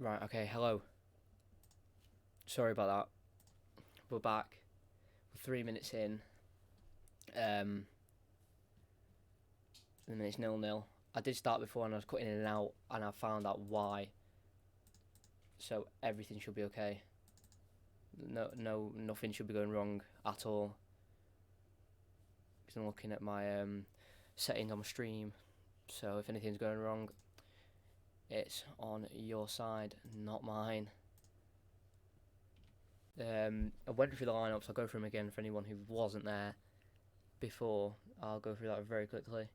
Right, okay, hello. Sorry about that. We're back. We're 3 minutes in. And then it's 0-0. I did start before and I was cutting in and out, and I found out why. So everything should be okay. Nothing should be going wrong at all. Because I'm looking at my settings on my stream. So if anything's going wrong, it's on your side, not mine. I went through the lineups. I'll go through them again for anyone who wasn't there before. I'll go through that very quickly.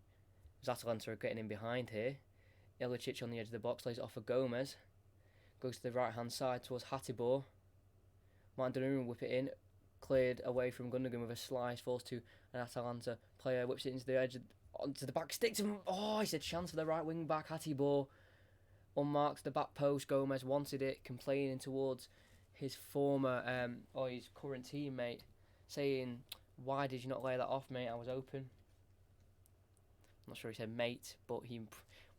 Atalanta are getting in behind here. Ilicic on the edge of the box, lays it off for Gomez. Goes to the right hand side towards Hatibor. Martin Donnarumma whip it in. Cleared away from Gundogan with a slice. Falls to an Atalanta player. Whips it into the edge, onto the back. Sticks him. Oh, it's a chance for the right wing back. Hatibor unmarked the back post. Gomez wanted it, complaining towards his former, or his current teammate, saying, "Why did you not lay that off, mate? I was open." I'm not sure he said mate, but he would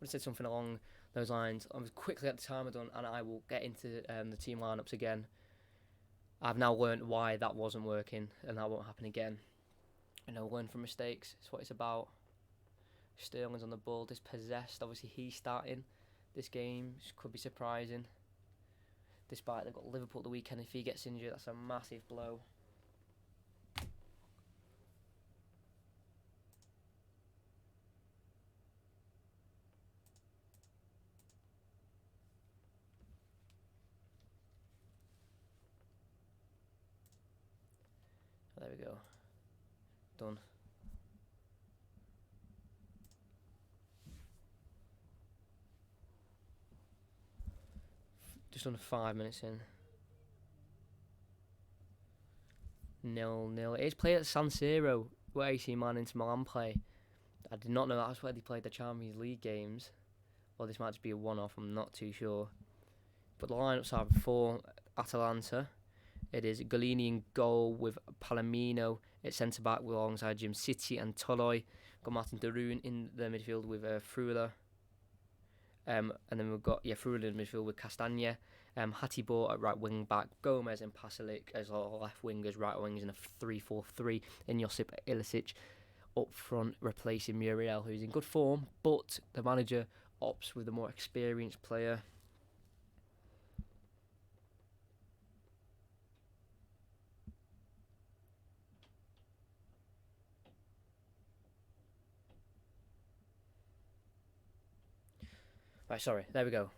have said something along those lines. I was quickly at the timer done, and I will get into the team lineups again. I've now learnt why that wasn't working, and that won't happen again. Learn from mistakes. It's what it's about. Sterling's on the ball, dispossessed. Obviously, he's starting this game, which could be surprising. Despite they've got Liverpool the weekend, if he gets injured, that's a massive blow. There we go. Done. Just under 5 minutes in. 0-0. It is played at San Siro, where AC Milan Inter Milan play. I did not know that's where they played the Champions League games. Or this might just be a one-off, I'm not too sure. But the lineups are for Atalanta. It is Golini in goal with Palomino at centre-back alongside Jim City and Toloi. Got Martin Darun in the midfield with Frula. And then we've got Frula in midfield with Castagna. Hatibor at right wing back. Gomez and Pasalic as our left wingers, right wings in a 3-4-3. And Josip Ilicic up front replacing Muriel, who's in good form, but the manager opts with a more experienced player. Right, sorry, there we go.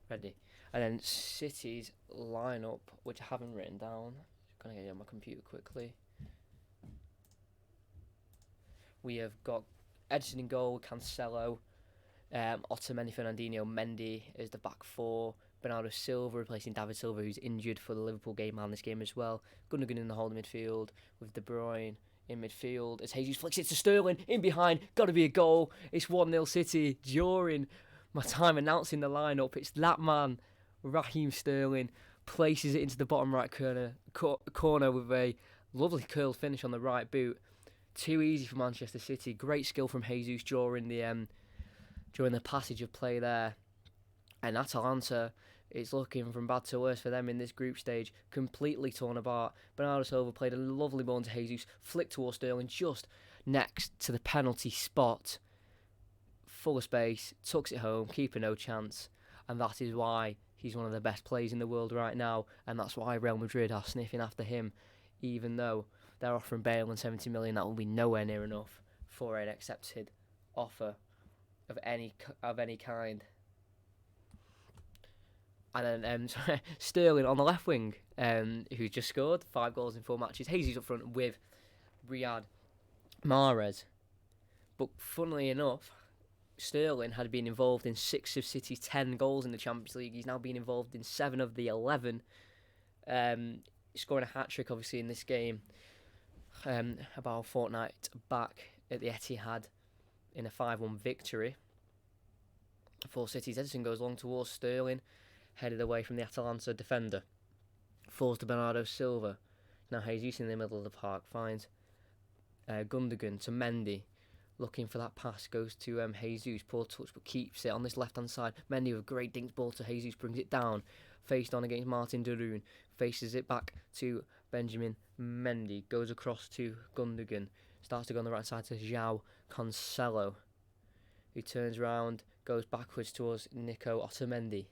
Ready. And then City's lineup, which I haven't written down. Just gonna get it on my computer quickly. We have got Edson in goal, Cancelo, Otamendi, Fernandinho, Mendy is the back four. Bernardo Silva replacing David Silva, who's injured for the Liverpool game and this game as well. Gundogan in the holding midfield with De Bruyne in midfield as Jesus flicks it to Sterling in behind. Got to be a goal. It's 1-0 City. During my time announcing the lineup, it's that man, Raheem Sterling, places it into the bottom right corner with a lovely curled finish on the right boot. Too easy for Manchester City. Great skill from Jesus during the passage of play there. And Atalanta is looking from bad to worse for them in this group stage. Completely torn apart. Bernardo Silva played a lovely ball to Jesus. Flicked towards Sterling just next to the penalty spot. Full of space. Tucks it home. Keeper no chance. And that is why he's one of the best players in the world right now. And that's why Real Madrid are sniffing after him. Even though they're offering Bale and 70 million, that will be nowhere near enough for an accepted offer of any kind. And then Sterling on the left wing, who just scored 5 goals in 4 matches. Jesus up front with Riyad Mahrez. But funnily enough, Sterling had been involved in 6 of City's 10 goals in the Champions League. He's now been involved in 7 of the 11. Scoring a hat-trick, obviously, in this game about a fortnight back at the Etihad in a 5-1 victory for City's. Edison goes long towards Sterling, headed away from the Atalanta defender. Falls to Bernardo Silva. Now Jesus in the middle of the park finds Gundogan to Mendy. looking for that pass, goes to Jesus, poor touch but keeps it on this left hand side. Mendy with a great dink ball to Jesus, brings it down, faced on against Martin Darun, faces it back to Benjamin Mendy, goes across to Gundogan, starts to go on the right side to João Cancelo, who turns around, goes backwards towards Nico Otamendi.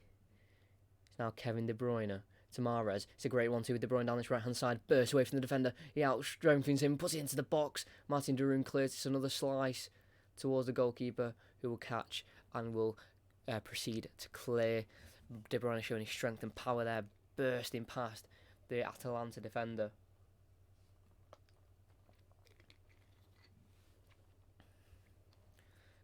It's now Kevin De Bruyne to Mahrez. It's a great one too with De Bruyne down this right hand side, bursts away from the defender, he out-strengthens him, puts it into the box. Martin Darun clears. It's another slice towards the goalkeeper, who will catch and will proceed to clear. De Bruyne showing his strength and power there, bursting past the Atalanta defender.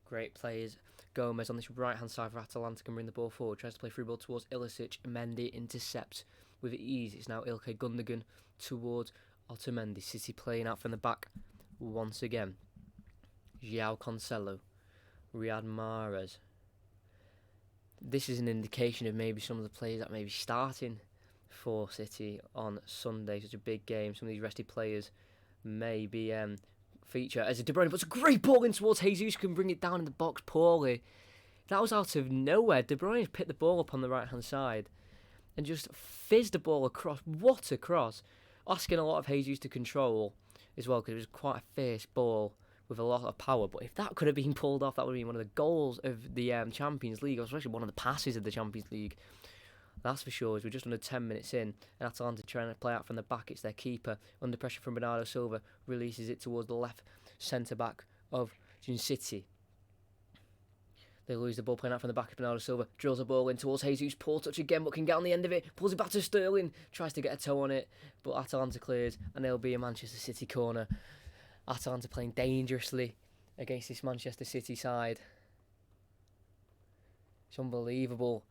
Great players. Gomez on this right hand side for Atalanta can bring the ball forward, tries to play through ball towards Ilicic. Mendy intercepts with ease. It's now Ilkay Gundogan towards Otamendi. City playing out from the back once again. João Cancelo, Riyad Mahrez. This is an indication of maybe some of the players that may be starting for City on Sunday. Such a big game. Some of these rested players may be feature as a De Bruyne puts a great ball in towards Jesus, can bring it down in the box poorly. That was out of nowhere. De Bruyne picked the ball up on the right hand side and just fizzed the ball across. What a cross! Asking a lot of Jesus to control as well, because it was quite a fierce ball with a lot of power. But if that could have been pulled off, that would have been one of the goals of the Champions League, or especially one of the passes of the Champions League. That's for sure, as we're just under 10 minutes in, and Atalanta trying to play out from the back. It's their keeper, under pressure from Bernardo Silva, releases it towards the left centre-back of City. They lose the ball playing out from the back of Bernardo Silva, drills the ball in towards Jesus, poor touch again, but can get on the end of it, pulls it back to Sterling, tries to get a toe on it, but Atalanta clears, and there'll be a Manchester City corner. Atalanta playing dangerously against this Manchester City side. It's unbelievable.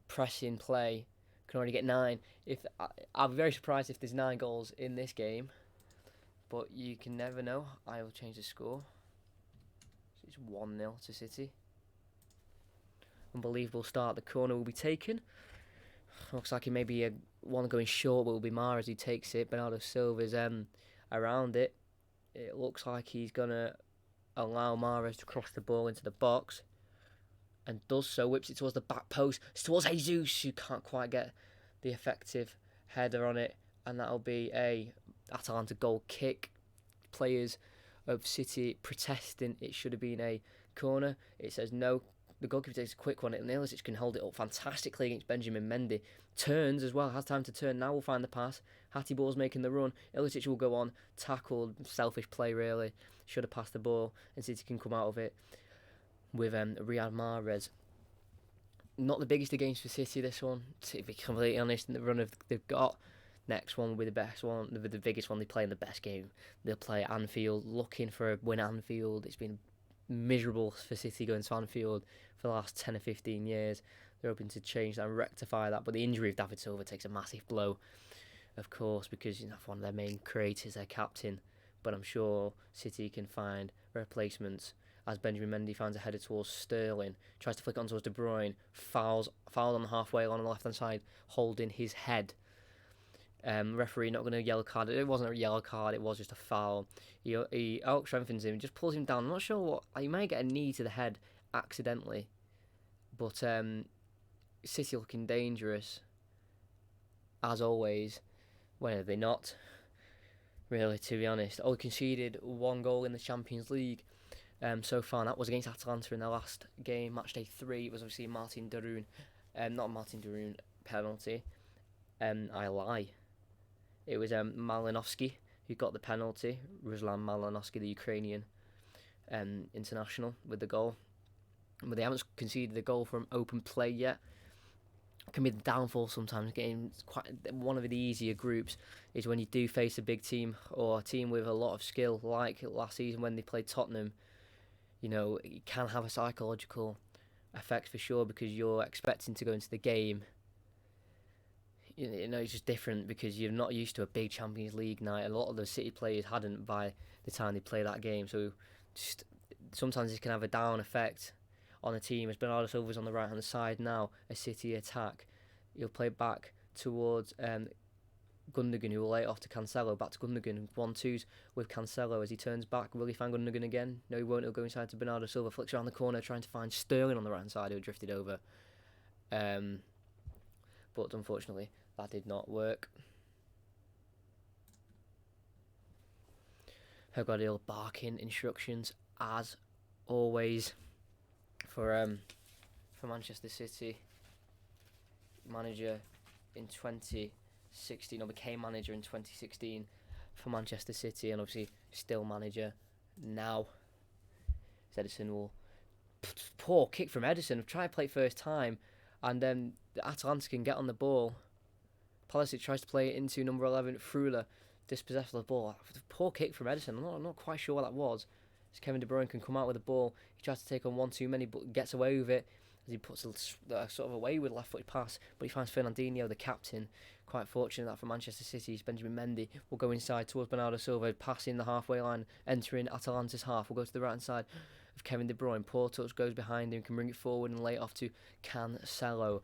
Pressing play, can already get 9. I'll be very surprised if there's 9 goals in this game, but you can never know. I will change the score. So it's 1-0 to City. Unbelievable start. The corner will be taken. Looks like it may be one going short, but it will be Mahrez who takes it. Bernardo Silva's around it. It looks like he's gonna allow Mahrez to cross the ball into the box, and does so, whips it towards the back post. It's towards Jesus, who can't quite get the effective header on it, and that'll be a Atalanta goal kick. Players of City protesting it should have been a corner. It says no. The goalkeeper takes a quick one, and Ilicic can hold it up fantastically against Benjamin Mendy. Turns as well, has time to turn. Now we'll find the pass. Hatiball's making the run. Ilicic will go on. Tackled. Selfish play, really. Should have passed the ball, and City can come out of it with Riyad Mahrez. Not the biggest of games for City, this one, to be completely honest. In the run they've got, next one will be the best one, the biggest one. They play in the best game. They'll play at Anfield, looking for a win at Anfield. It's been miserable for City going to Anfield for the last 10 or 15 years. They're hoping to change that and rectify that, but the injury of David Silva takes a massive blow, of course, because one of their main creators, their captain. But I'm sure City can find replacements, as Benjamin Mendy finds a header towards Sterling, tries to flick on towards De Bruyne, fouled on the halfway line on the left hand side, holding his head. Referee not going to yellow card. It wasn't a yellow card, it was just a foul. He out-strengthens him, just pulls him down. I'm not sure what, he may get a knee to the head accidentally, but City looking dangerous as always. When are they not, really, to be honest? Conceded 1 goal in the Champions League so far, and that was against Atalanta in their last game, match day 3. It was obviously Martin Darun, not Martin Darun penalty. I lie. It was Malinovsky who got the penalty. Ruslan Malinovsky, the Ukrainian international, with the goal. But they haven't conceded a goal from open play yet. Can be the downfall sometimes. Getting quite one of the easier groups is when you do face a big team or a team with a lot of skill, like last season when they played Tottenham. It can have a psychological effect for sure, because you're expecting to go into the game. It's just different because you're not used to a big Champions League night. A lot of the City players hadn't by the time they play that game, so just sometimes it can have a down effect on a team. As Bernardo Silva's on the right hand side now, a City attack. He'll play back towards Gundogan, who will lay it off to Cancelo. Back to Gundogan. 1-2s with Cancelo as he turns back. Will he find Gundogan again? No, he won't. He'll go inside to Bernardo Silva. Flicks around the corner, trying to find Sterling on the right hand side, who drifted over. But unfortunately, that did not work. Guardiola barking instructions as always for Manchester City. Manager in 2016, or became manager in 2016 for Manchester City, and obviously still manager now. Ederson will poor kick from Ederson. Try to play first time, and then the Atalanta can get on the ball. Pulisic tries to play it into number 11 Frula. Dispossessed of the ball. Poor kick from Ederson. I'm not quite sure what that was. As Kevin De Bruyne can come out with the ball. He tries to take on one too many, but gets away with it. As he puts a sort of away with left-footed pass, but he finds Fernandinho, the captain. Quite fortunate that for Manchester City's Benjamin Mendy will go inside towards Bernardo Silva, passing the halfway line, entering Atalanta's half. Will go to the right-hand side of Kevin De Bruyne. Poor touch goes behind him, can bring it forward and lay it off to Cancelo.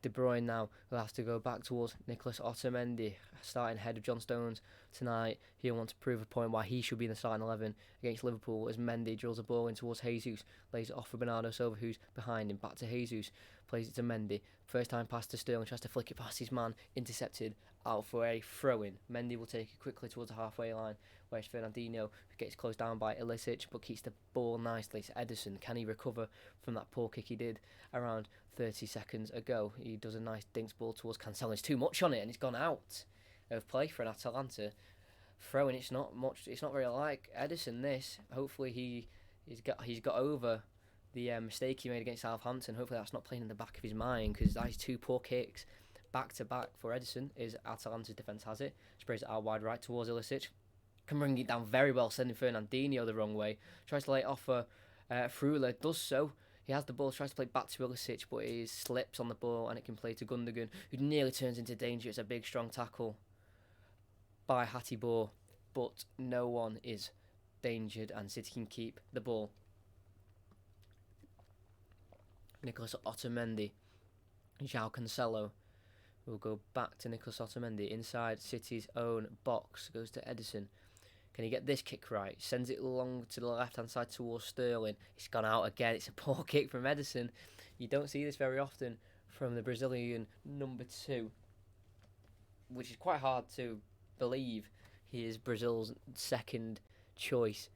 De Bruyne now will have to go back towards Nicolas Otamendi, starting ahead of John Stones tonight. He'll want to prove a point why he should be in the starting 11 against Liverpool as Mendy drills a ball in towards Jesus, lays it off for Bernardo Silva, who's behind him. Back to Jesus, plays it to Mendy. First time pass to Sterling, tries to flick it past his man, intercepted, out for a throw-in. Mendy will take it quickly towards the halfway line, whereas Fernandinho gets closed down by Ilicic, but keeps the ball nicely. It's Ederson. Can he recover from that poor kick he did around 30 seconds ago? He does a nice dinks ball towards Cancelo. It's too much on it, and he's gone out of play for an Atalanta. Throwing, it's not much. It's not very like Ederson. This. Hopefully he's got over the mistake he made against Southampton. Hopefully that's not playing in the back of his mind, because those two poor kicks back to back for Ederson is Atalanta's defence has it. Sprays it out wide right towards Ilicic. Can bring it down very well, sending Fernandinho the wrong way. Tries to lay it off for Frula. Does so. He has the ball, tries to play back to Ilicic, but he slips on the ball and it can play to Gundogan, who nearly turns into danger. It's a big, strong tackle by Hatibor, but no one is dangered and City can keep the ball. Nicolas Otamendi, João Cancelo will go back to Nicolas Otamendi inside City's own box. Goes to Ederson. Can he get this kick right? Sends it along to the left-hand side towards Sterling. It's gone out again. It's a poor kick from Ederson. You don't see this very often from the Brazilian number 2, which is quite hard to believe. He is Brazil's second choice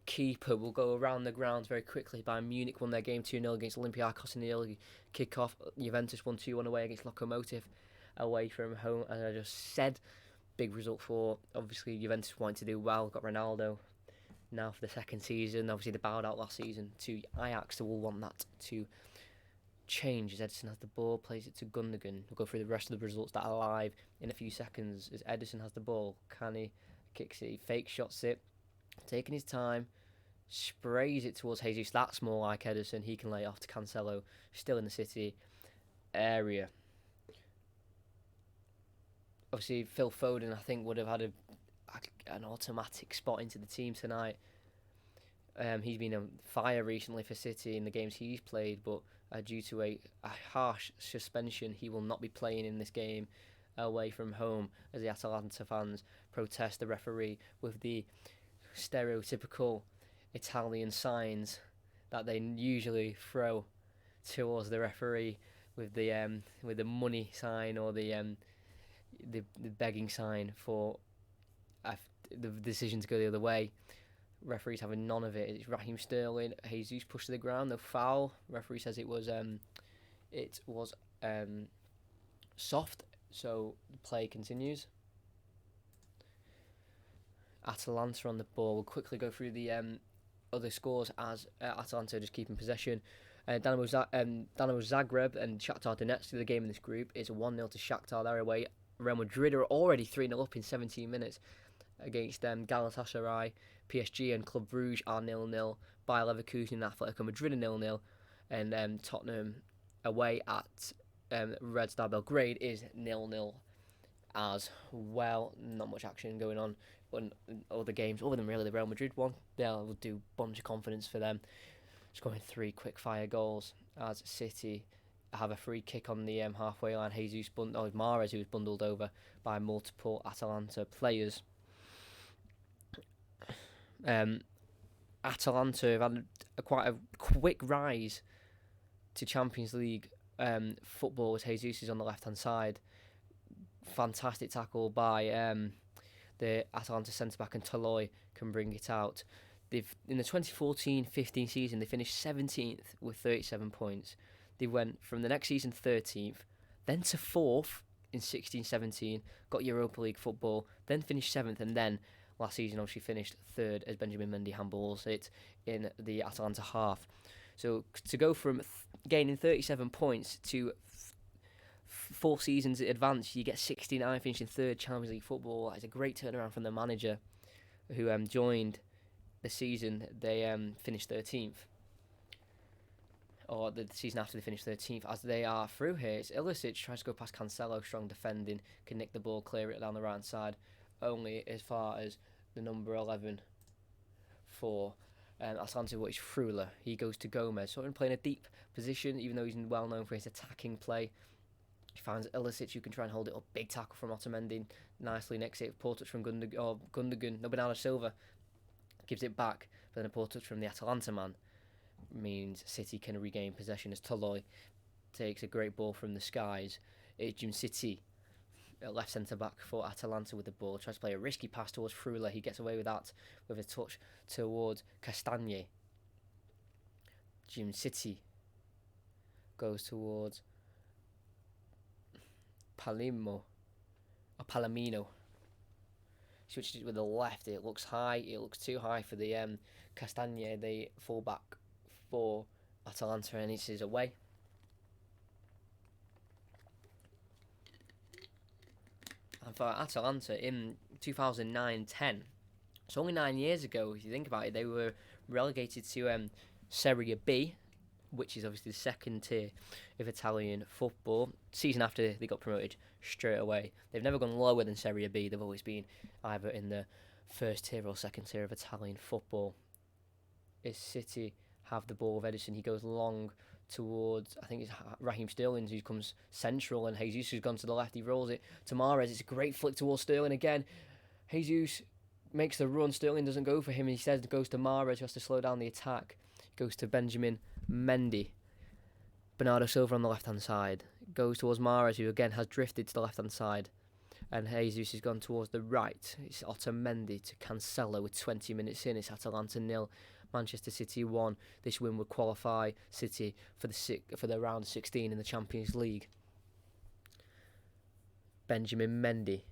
keeper. Will go around the grounds very quickly. Bayern Munich won their game 2-0 against Olympiacos in the early kick-off. Juventus won 2-1 away against Lokomotiv away from home, as I just said. Big result for, obviously, Juventus wanting to do well. Got Ronaldo now for the second season. Obviously, they bowed out last season to Ajax, so we'll want that to change as Ederson has the ball, plays it to Gundogan. We'll go through the rest of the results that are live in a few seconds as Ederson has the ball. Can he? Kicks it, he fake shots it, taking his time, sprays it towards Jesus. That's more like Ederson. He can lay it off to Cancelo, still in the City area. Obviously, Phil Foden, I think, would have had an automatic spot into the team tonight. He's been on fire recently for City in the games he's played, but due to a harsh suspension, he will not be playing in this game away from home as the Atalanta fans protest the referee with the stereotypical Italian signs that they usually throw towards the referee with the money sign or the begging sign for the decision to go the other way. Referee's having none of it. It's Raheem Sterling. Jesus pushed to the ground. No foul. Referee says it was soft. So the play continues. Atalanta on the ball. We'll quickly go through the other scores as Atalanta just keeping possession. Dynamo Zagreb and Shakhtar Donetsk, the game in this group, is 1-0 to Shakhtar. They're away. Real Madrid are already 3-0 up in 17 minutes against Galatasaray. PSG and Club Brugge are 0-0. Bayer Leverkusen and Atletico Madrid are 0-0. And Tottenham away at Red Star Belgrade is 0-0 as well. Not much action going on in other games, other than really the Real Madrid one. They'll do a bunch of confidence for them. Scoring 3 quick fire goals as City have a free kick on the halfway line. Mahrez, who was bundled over by multiple Atalanta players. Atalanta have had quite a quick rise to Champions League football as Jesus is on the left-hand side. Fantastic tackle by the Atalanta centre-back, and Toloi can bring it out. In the 2014-15 season, they finished 17th with 37 points. They went from the next season 13th, then to 4th in 16-17, got Europa League football, then finished 7th, and then last season obviously finished 3rd as Benjamin Mendy handballs it in the Atalanta half. So to go from gaining 37 points to 4 seasons in advance, you get 69, finishing 3rd Champions League football. That is a great turnaround from the manager who joined the season. They finished 13th. Or the season after they finished 13th, as they are through here. It's Ilicic, tries to go past Cancelo, strong defending, can nick the ball, clear it down the right side, only as far as the number 11 for Atalanta, what is Frula. He goes to Gomez, sort of playing a deep position, even though he's well known for his attacking play. He finds Ilicic, who can try and hold it up. Big tackle from Otamendi, nicely next to it. Poor touch from Bernardo Silva gives it back, but then a poor touch from the Atalanta man means City can regain possession as Toloi takes a great ball from the skies. Jim City, left centre back for Atalanta with the ball, tries to play a risky pass towards Frula. He gets away with that with a touch towards Castagne. Jim City goes towards Palomino. Switches it with the left. It looks high. It looks too high for the Castagne, the fullback for Atalanta, and it is away. And for Atalanta in 2009-10, it's only 9 years ago, if you think about it, they were relegated to Serie B, which is obviously the second tier of Italian football. Season after they got promoted straight away. They've never gone lower than Serie B. They've always been either in the first tier or second tier of Italian football. Is City have the ball with Edison. He goes long towards, I think it's Raheem Sterling, who comes central, and Jesus has gone to the left. He rolls it to Mahrez. It's a great flick towards Sterling again. Jesus makes the run. Sterling doesn't go for him. Instead, it goes to Mahrez, who has to slow down the attack. It goes to Benjamin Mendy. Bernardo Silva on the left-hand side. Goes towards Mahrez, who again has drifted to the left-hand side. And Jesus has gone towards the right. It's Otamendi to Cancelo with 20 minutes in. It's Atalanta 0. Manchester City 1. This win would qualify City for the round 16 in the Champions League. Benjamin Mendy,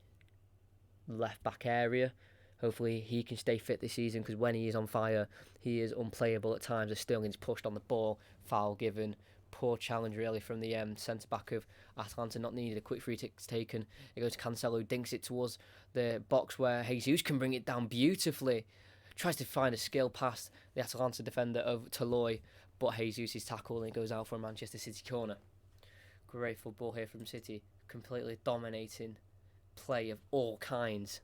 left back area. Hopefully he can stay fit this season, because when he is on fire, he is unplayable at times as Sterling's pushed on the ball. Foul given. Poor challenge really from the centre back of Atalanta, not needed. A quick free kick taken. It goes to Cancelo, dinks it towards the box where Jesus can bring it down beautifully. Tries to find a skill past the Atalanta defender of Toloi, but Jesus is tackled and it goes out for a Manchester City corner. Great football here from City, completely dominating play of all kinds.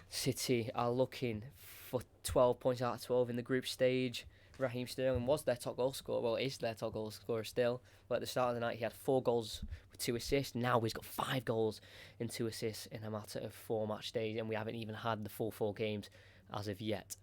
City are looking for 12 points out of 12 in the group stage. Raheem Sterling was their top goal scorer, well, is their top goal scorer still, but at the start of the night he had 4 goals with 2 assists. Now he's got 5 goals and 2 assists in a matter of 4 match days, and we haven't even had the full 4 games as of yet.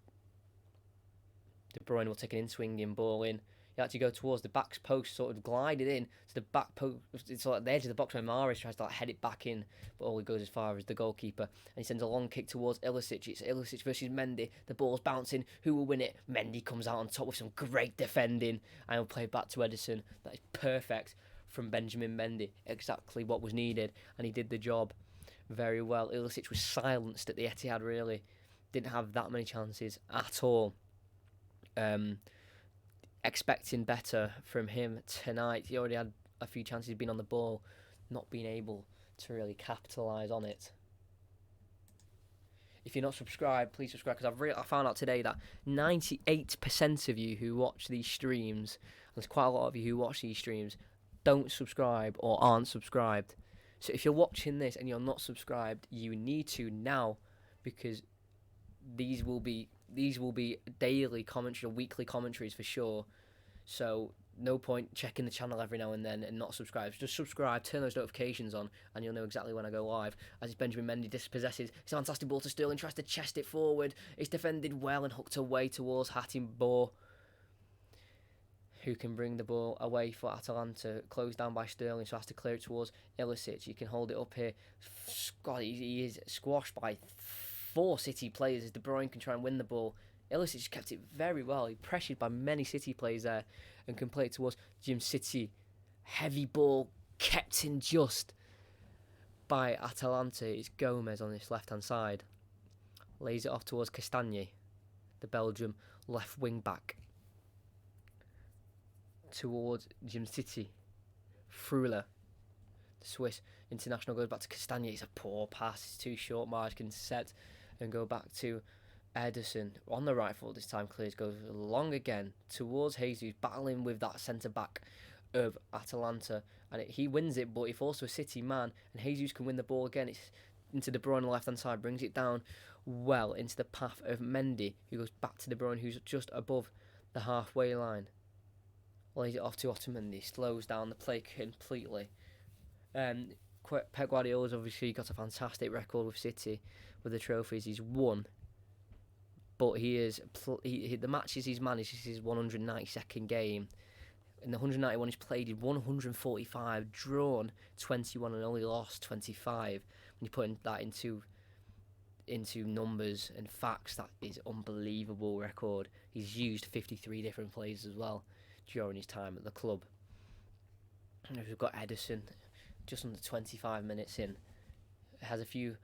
De Bruyne will take an in-swinging ball in. He actually go towards the back post, sort of glided in to the back post. It's like the edge of the box where Mahrez tries to head it back in, but all he goes as far as the goalkeeper. And he sends a long kick towards Ilicic. It's Ilicic versus Mendy. The ball's bouncing. Who will win it? Mendy comes out on top with some great defending, and will play back to Edison. That is perfect from Benjamin Mendy. Exactly what was needed, and he did the job very well. Ilicic was silenced at the Etihad, really. Didn't have that many chances at all. Expecting better from him tonight. He already had a few chances, been on the ball, not being able to really capitalise on it. If you're not subscribed, please subscribe, because I found out today that 98% of you who watch these streams, and there's quite a lot of you who watch these streams, don't subscribe or aren't subscribed. So if you're watching this and you're not subscribed, you need to now, because these will be daily commentary or weekly commentaries for sure. So no point checking the channel every now and then and not subscribe. Just subscribe, turn those notifications on, and you'll know exactly when I go live. As Benjamin Mendy dispossesses, it's a fantastic ball to Sterling, tries to chest it forward. It's defended well and hooked away towards Hattinbor, who can bring the ball away for Atalanta. Closed down by Sterling, so has to clear it towards Ilicic. He can hold it up here. God, he is squashed by 4 City players as De Bruyne can try and win the ball. Ilicic kept it very well. He pressured by many City players there and can play it towards Jim City. Heavy ball kept in just by Atalanta. It's Gomez on this left-hand side. Lays it off towards Castagni, the Belgium left wing-back. Towards Jim City. Frula, the Swiss international, goes back to Castagni. It's a poor pass. It's too short. Marge can set and go back to Ederson on the right foot this time. Clears, goes long again towards Jesus, battling with that centre back of Atalanta, and he wins it, but he falls to a City man, and Jesus can win the ball again. It's into De Bruyne on the left hand side, brings it down well into the path of Mendy, who goes back to De Bruyne, who's just above the halfway line. Lays it off to Otamendi, slows down the play completely. Pep Guardiola's obviously got a fantastic record with City, with the trophies he's won. But the matches he's managed, this is his 192nd game. In the 191 he's played, he's won 145, drawn 21, and only lost 25. When you put that into numbers and facts, that is unbelievable record. He's used 53 different players as well during his time at the club. And we've got Ederson, just under 25 minutes in. Has a few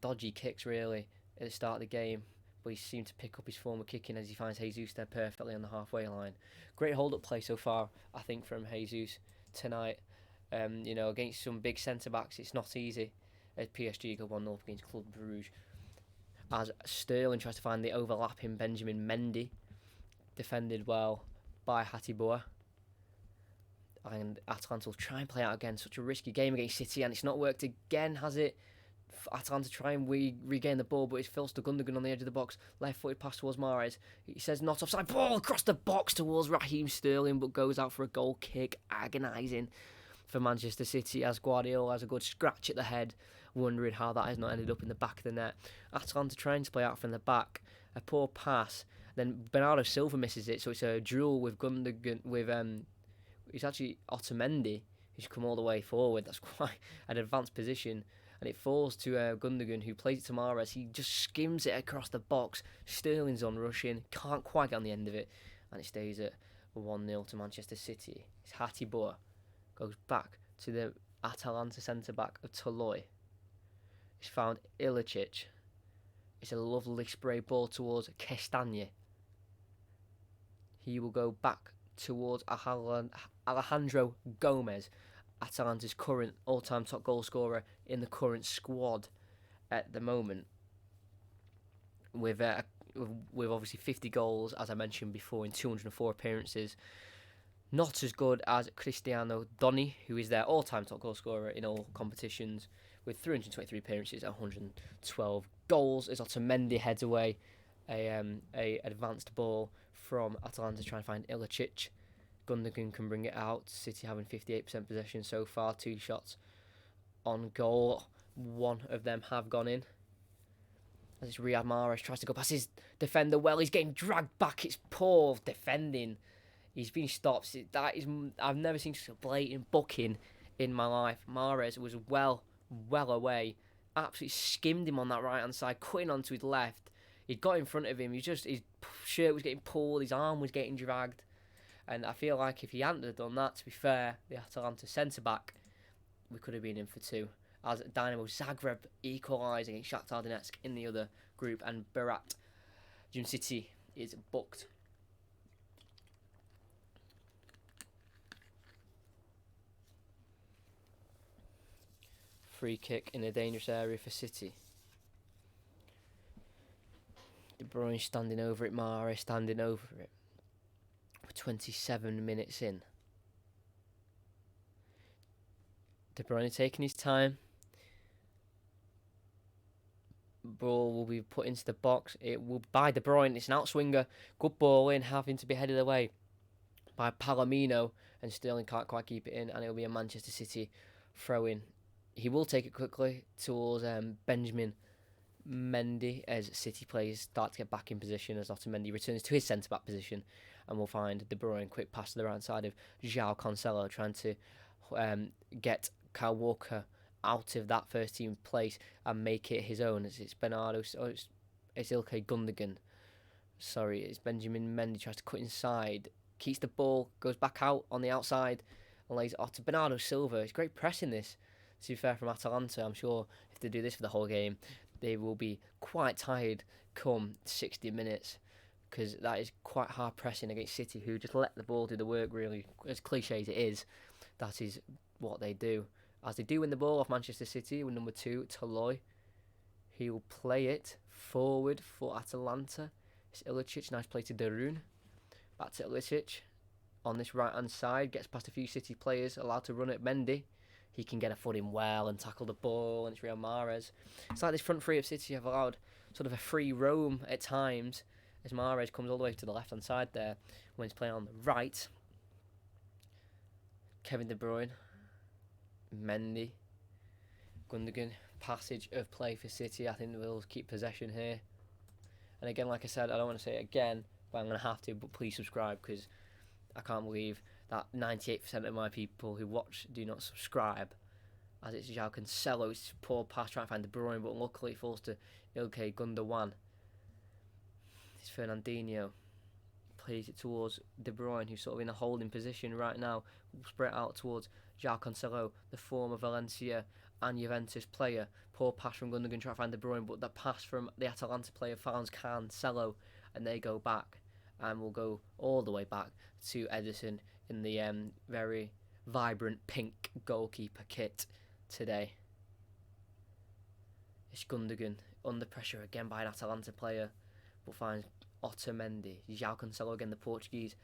dodgy kicks really at the start of the game, but he seemed to pick up his form of kicking as he finds Jesus there perfectly on the halfway line. Great hold-up play so far, I think, from Jesus tonight. Against some big centre-backs, it's not easy. As PSG go 1-0 against Club Brugge. As Sterling tries to find the overlapping Benjamin Mendy, defended well by Hattinbor. And Atalanta will try and play out again. Such a risky game against City, and it's not worked again, has it? Atalanta try and regain the ball, but it's Phil Gundogan on the edge of the box. Left-footed pass towards Mahrez. He says not offside. Ball across the box towards Raheem Sterling, but goes out for a goal kick. Agonising for Manchester City as Guardiola has a good scratch at the head, wondering how that has not ended up in the back of the net. Atalanta trying to play out from the back. A poor pass. Then Bernardo Silva misses it, so it's a duel with Gundogan, it's actually Otamendi who's come all the way forward. That's quite an advanced position. And it falls to Gundogan, who plays it to Mahrez. He just skims it across the box. Sterling's on rushing, can't quite get on the end of it. And it stays at 1-0 to Manchester City. It's Hattinbor. Goes back to the Atalanta centre-back of Toloi. It's found Ilicic. It's a lovely spray ball towards Castagni. He will go back towards Alejandro Gomez, Atalanta's current all-time top goal scorer in the current squad at the moment, with obviously 50 goals, as I mentioned before, in 204 appearances. Not as good as Cristiano Doni, who is their all-time top goal scorer in all competitions, with 323 appearances and 112 goals. As Otamendi heads away a advanced ball from Atalanta trying to find Ilicic. Gundogan can bring it out. City having 58% possession so far. 2 shots on goal. 1 of them have gone in. As it's Riyad Mahrez tries to go past his defender well. He's getting dragged back. It's poor defending. He's been stopped. I've never seen such a blatant booking in my life. Mahrez was well away. Absolutely skimmed him on that right-hand side, cutting onto his left. He'd got in front of him. His shirt was getting pulled. His arm was getting dragged. And I feel like if he hadn't have done that, to be fair, the Atalanta centre-back, we could have been in for 2. As Dynamo Zagreb equalise against Shakhtar Donetsk in the other group, and Berat Jim City is booked. Free kick in a dangerous area for City. De Bruyne standing over it, Mahrez standing over it. 27 minutes in. De Bruyne taking his time. Ball will be put into the box. It will by De Bruyne. It's an outswinger. Good ball in, having to be headed away by Palomino, and Sterling can't quite keep it in, and it'll be a Manchester City throw-in. He will take it quickly towards Benjamin Mendy as City players start to get back in position as Otamendi returns to his centre-back position, and we'll find De Bruyne quick pass to the right side of João Cancelo trying to get Kyle Walker out of that first team place and make it his own, as it's Bernardo, it's Ilkay Gundogan. Sorry, it's Benjamin Mendy tries to cut inside, keeps the ball, goes back out on the outside and lays it off to Bernardo Silva. It's great pressing this, to be fair, from Atalanta. I'm sure if they do this for the whole game, they will be quite tired come 60 minutes, because that is quite hard pressing against City, who just let the ball do the work, really. As cliche as it is, that is what they do. As they do win the ball off Manchester City with number 2, Toloi. He will play it forward for Atalanta. It's Ilicic, nice play to Darun. Back to Ilicic on this right-hand side, gets past a few City players, allowed to run at Mendy. He can get a foot in well and tackle the ball, and it's Riyad Mahrez. It's like this front three of City have allowed sort of a free roam at times, as Mahrez comes all the way to the left-hand side there when he's playing on the right. Kevin De Bruyne, Mendy, Gundogan, passage of play for City. I think we'll keep possession here. And again, like I said, I don't want to say it again, but I'm going to have to, but please subscribe, because I can't believe that 98% of my people who watch do not subscribe, as it's João Cancelo. It's a poor pass trying to find De Bruyne, but luckily it falls to Ilkay Gundogan. It's Fernandinho. Plays it towards De Bruyne, who's sort of in a holding position right now. We'll spread it out towards João Cancelo, the former Valencia and Juventus player. Poor pass from Gundogan trying to find De Bruyne, but the pass from the Atalanta player finds Cancelo, and they go back, and we'll go all the way back to Ederson in the very vibrant pink goalkeeper kit today. It's Gundogan under pressure again by an Atalanta player, but finds Otamendi. João Cancelo again, the Portuguese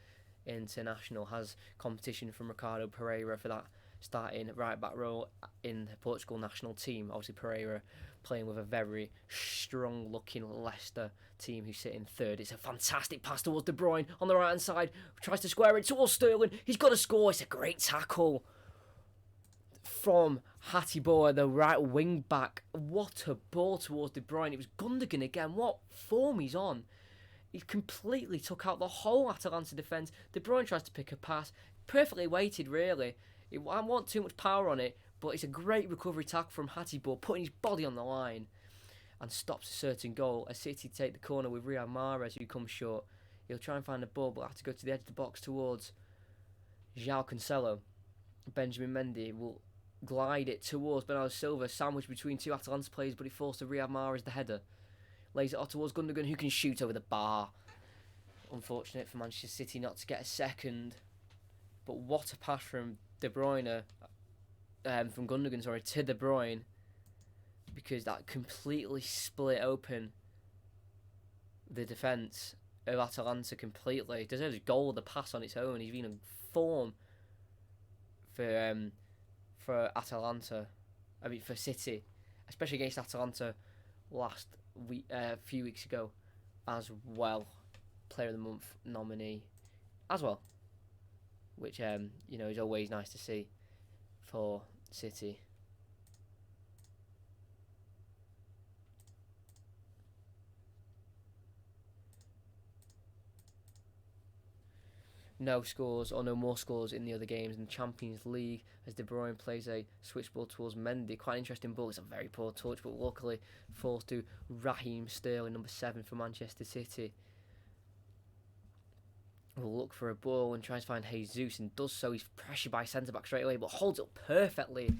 international, has competition from Ricardo Pereira for that starting right back role in the Portugal national team. Obviously Pereira playing with a very strong looking Leicester team who sit in third. It's a fantastic pass towards De Bruyne on the right hand side, tries to square it towards Sterling. He's got to score. It's a great tackle from Hateboer, the right wing back. What a ball towards De Bruyne. It was Gundogan again. What form he's on. He completely took out the whole Atalanta defence. De Bruyne tries to pick a pass. Perfectly weighted, really. I want too much power on it, but it's a great recovery tackle from Hateboer, putting his body on the line and stops a certain goal. As City take the corner with Riyad Mahrez, who comes short. He'll try and find the ball, but have to go to the edge of the box towards João Cancelo. Benjamin Mendy will glide it towards Bernardo Silva, sandwiched between two Atalanta players, but he falls to Riyad Mahrez, the header. Lays it off towards Gundogan, who can shoot over the bar. Unfortunate for Manchester City not to get a second. But what a pass from De Bruyne, from Gundogan, to De Bruyne, because that completely split open the defence of Atalanta completely. It deserves a goal, the pass on its own. He's been in form for Atalanta. I mean, for City, especially against Atalanta last week, a few weeks ago, as well. Player of the Month nominee, as well, which is always nice to see for City. No scores or no more scores in the other games in the Champions League as De Bruyne plays a switch ball towards Mendy. Quite an interesting ball. It's a very poor touch, but luckily falls to Raheem Sterling, number 7 for Manchester City. Will look for a ball and tries to find Jesus, and does so. He's pressured by centre-back straight away, but holds up perfectly.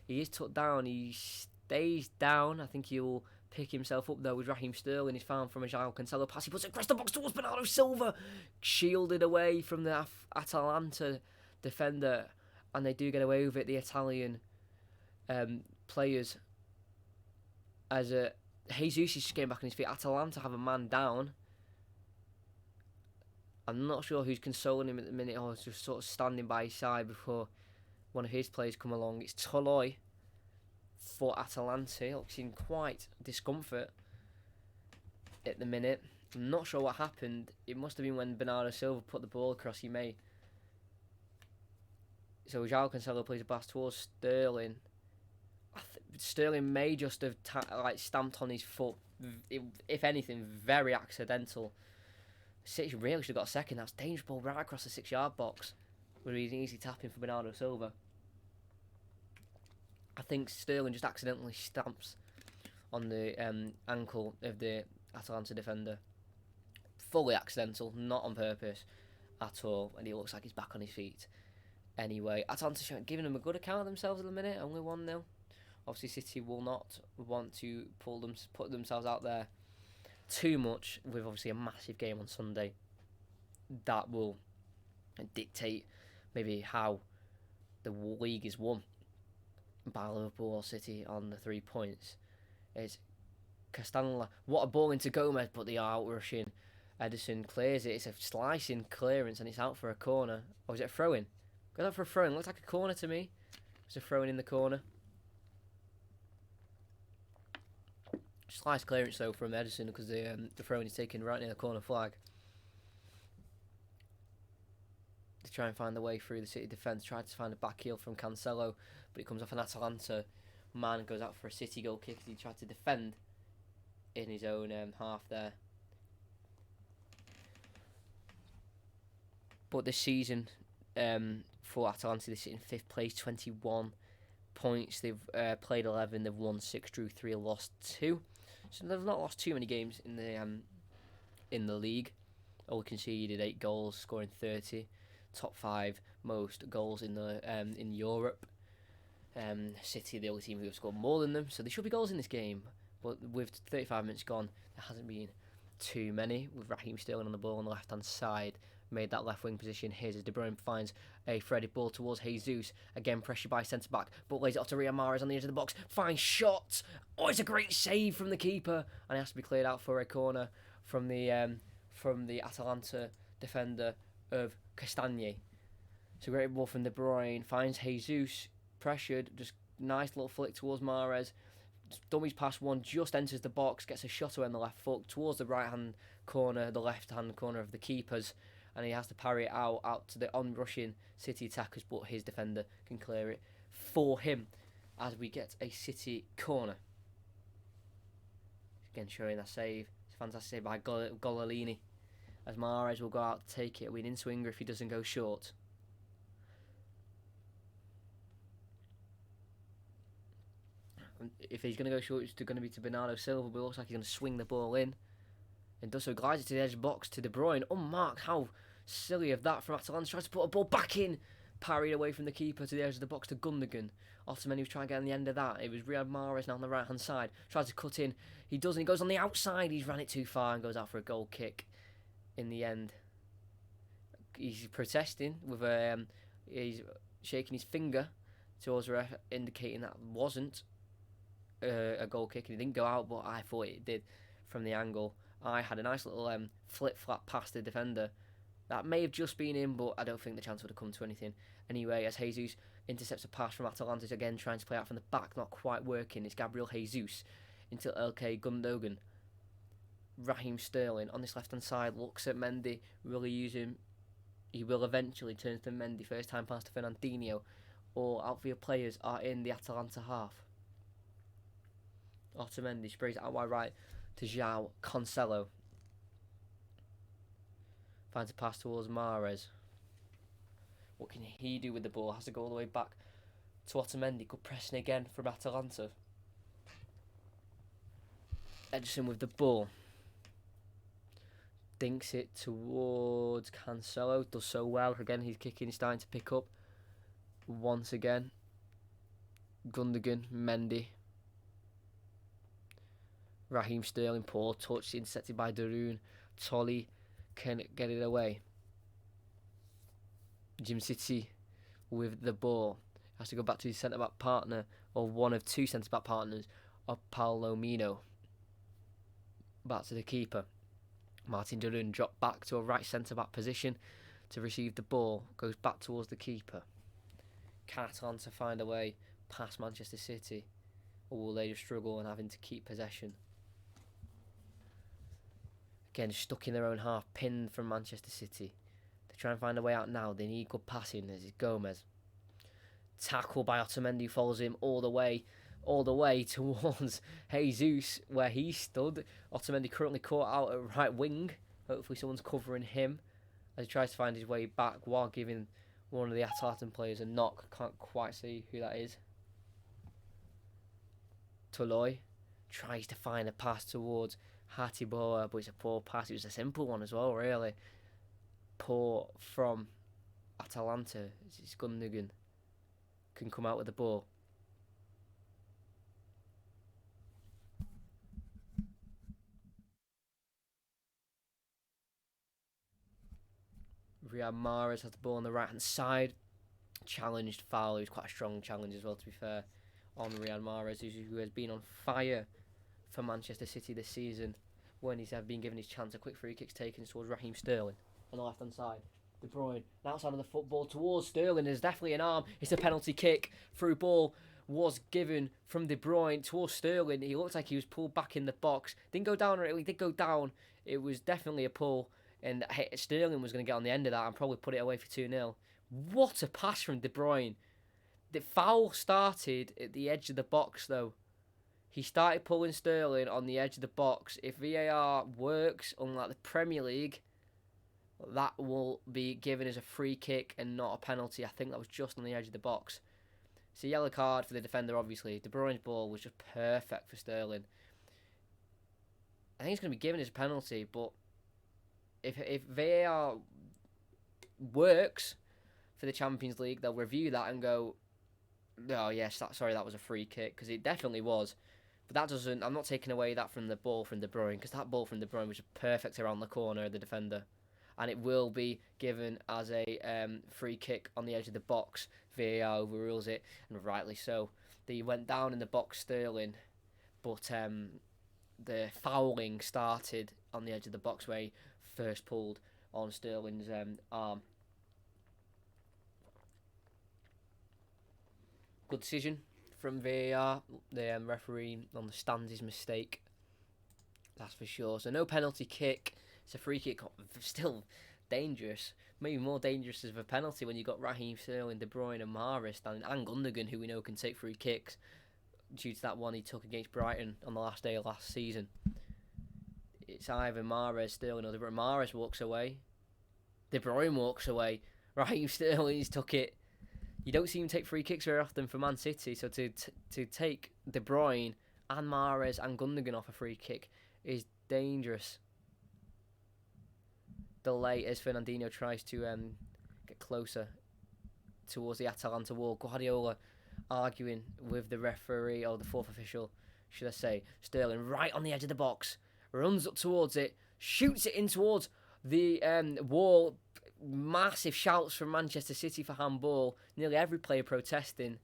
He is tucked down. He stays down. I think he'll pick himself up, though, with Raheem Sterling. He's found from a João Cancelo pass. He puts it across the box towards Bernardo Silva. Shielded away from the Atalanta defender, and they do get away with it, the Italian players. As Jesus is just getting back on his feet. Atalanta have a man down. I'm not sure who's consoling him at the minute, or just sort of standing by his side before one of his players come along. It's Toloi for Atalanta. He looks in quite discomfort at the minute. I'm not sure what happened. It must have been when Bernardo Silva put the ball across. He may So João Cancelo plays a pass towards Sterling. Sterling may just have stamped on his foot. If anything, very accidental. City really should have got a second. That's dangerous ball right across the 6-yard box. With an easy tapping for Bernardo Silva. I think Sterling just accidentally stamps on the ankle of the Atalanta defender. Fully accidental, not on purpose at all. And he looks like he's back on his feet. Anyway, Atalanta giving them a good account of themselves at the minute. Only 1-0. Obviously, City will not want to put themselves out there too much with obviously a massive game on Sunday. That will dictate maybe how the league is won by Liverpool or City on the 3 points. It's Castanla. What a ball into Gomez, but they are outrushing. Ederson clears it. It's a slicing clearance and it's out for a corner. Or is it a throw-in? Got out for a throw-in. Looks like a corner to me. It's a throw-in in the corner. Slice clearance though from Ederson because the throw-in is taken right near the corner flag. They try and find the way through the City defence. Tried to find a back heel from Cancelo, but it comes off an Atalanta man. Goes out for a City goal kick. He tried to defend in his own half there. But this season for Atalanta, they sit in 5th place, 21 points. They've played 11. They've won 6, drew 3, lost 2. So they've not lost too many games in the league. Only conceded 8 goals, scoring 30. Top 5 most goals in Europe. City are the only team who have scored more than them, so there should be goals in this game. But with 35 minutes gone, there hasn't been too many. With Raheem Sterling on the ball on the left-hand side, made that left wing position his as De Bruyne finds a threaded ball towards Jesus. Again, pressured by centre-back, but lays it off to Riyad Mahrez on the edge of the box. Fine shot! Oh, it's a great save from the keeper, and it has to be cleared out for a corner from the Atalanta defender of Castagne. It's a great ball from De Bruyne. Finds Jesus, pressured, just nice little flick towards Mahrez. Dummies past one, just enters the box, gets a shot away on the left foot towards the right-hand corner, the left-hand corner of the keepers, and he has to parry it out to the on-rushing City attackers, but his defender can clear it for him as we get a City corner. Again, showing that save. It's a fantastic save by Golalini, as Mahrez will go out to take it. It'll be an in-swinger if he doesn't go short. If he's going to go short, it's going to be to Bernardo Silva, but it looks like he's going to swing the ball in. And does so, glides it to the edge of the box to De Bruyne. Unmarked. How silly of that from Atalanta. Tries to put a ball back in. Parried away from the keeper to the edge of the box to Gundogan. Ottoman was trying to get on the end of that. It was Riyad Mahrez now on the right-hand side. Tries to cut in. He doesn't. He goes on the outside. He's ran it too far and goes out for a goal kick in the end. He's protesting with he's shaking his finger towards the ref, indicating that wasn't a goal kick, and it didn't go out, but I thought it did from the angle. I had a nice little flip-flap past the defender. That may have just been in, but I don't think the chance would have come to anything. Anyway, as Jesus intercepts a pass from Atalanta, again trying to play out from the back, not quite working. It's Gabriel Jesus into LK Gundogan. Raheem Sterling on this left-hand side looks at Mendy, really use him. He will eventually turn to Mendy, first time pass to Fernandinho. All outfield players are in the Atalanta half. Otamendi sprays it out wide right to João Cancelo. Finds a pass towards Mahrez. What can he do with the ball? Has to go all the way back to Otamendi. Good pressing again from Atalanta. Ederson with the ball. Dinks it towards Cancelo. Does so well. Again, his kicking is starting to pick up. Once again. Gundogan, Mendy. Raheem Sterling, poor touch, intercepted by Darun. Tolly can get it away. Jim City with the ball. Has to go back to his centre-back partner, or one of two centre-back partners, of Palomino. Back to the keeper. Martin Darun dropped back to a right centre-back position to receive the ball. Goes back towards the keeper. Can Atalanta find a way past Manchester City? Or will they just struggle and having to keep possession? Again, stuck in their own half, pinned from Manchester City. They try and find a way out now. They need good passing. This is Gomez. tackle by Otamendi follows him all the way towards Jesus, where he stood. Otamendi currently caught out at right wing. Hopefully someone's covering him as he tries to find his way back while giving one of the Atalanta players a knock. Can't quite see who that is. Toloi tries to find a pass towards Hatiboa, but it's a poor pass. It was a simple one as well, really. Poor from Atalanta. It's Gundogan can come out with the ball. Riyad Mahrez has the ball on the right hand side. Challenged foul. It was quite a strong challenge as well, to be fair, on Riyad Mahrez, who has been on fire for Manchester City this season when he's been given his chance. A quick free kick's taken towards Raheem Sterling on the left hand side. De Bruyne, outside of the football towards Sterling. There's definitely an arm. It's a penalty kick. Through ball was given from De Bruyne towards Sterling. He looked like he was pulled back in the box. Didn't go down, or he did go down. It was definitely a pull, and Sterling was going to get on the end of that and probably put it away for 2-0. What a pass from De Bruyne. The foul started at the edge of the box, though. He started pulling Sterling on the edge of the box. If VAR works, unlike the Premier League, that will be given as a free kick and not a penalty. I think that was just on the edge of the box. It's a yellow card for the defender, obviously. De Bruyne's ball was just perfect for Sterling. I think it's going to be given as a penalty, but if VAR works for the Champions League, they'll review that and go, oh yes, that was a free kick, because it definitely was. But that doesn't, I'm not taking away that from the ball from De Bruyne, because that ball from De Bruyne was perfect around the corner of the defender. And it will be given as a free kick on the edge of the box. VAR overrules it, and rightly so. They went down in the box, Sterling, but the fouling started on the edge of the box where he first pulled on Sterling's arm. Good decision from VAR. The referee understands his mistake. That's for sure. So no penalty kick. It's a free kick. Still dangerous. Maybe more dangerous as a penalty when you've got Raheem Sterling, De Bruyne and Mahrez standing, and Gundogan, who we know can take free kicks due to that one he took against Brighton on the last day of last season. It's either Mahrez, Sterling, or De Bruyne. Mahrez walks away. De Bruyne walks away. Raheem Sterling's took it. You don't see him take free kicks very often for Man City, so to take De Bruyne and Mahrez and Gundogan off a free kick is dangerous. Delay as Fernandinho tries to get closer towards the Atalanta wall. Guardiola arguing with the referee, or the fourth official, should I say. Sterling right on the edge of the box, runs up towards it, shoots it in towards the wall. Massive shouts from Manchester City for handball. Nearly every player protesting,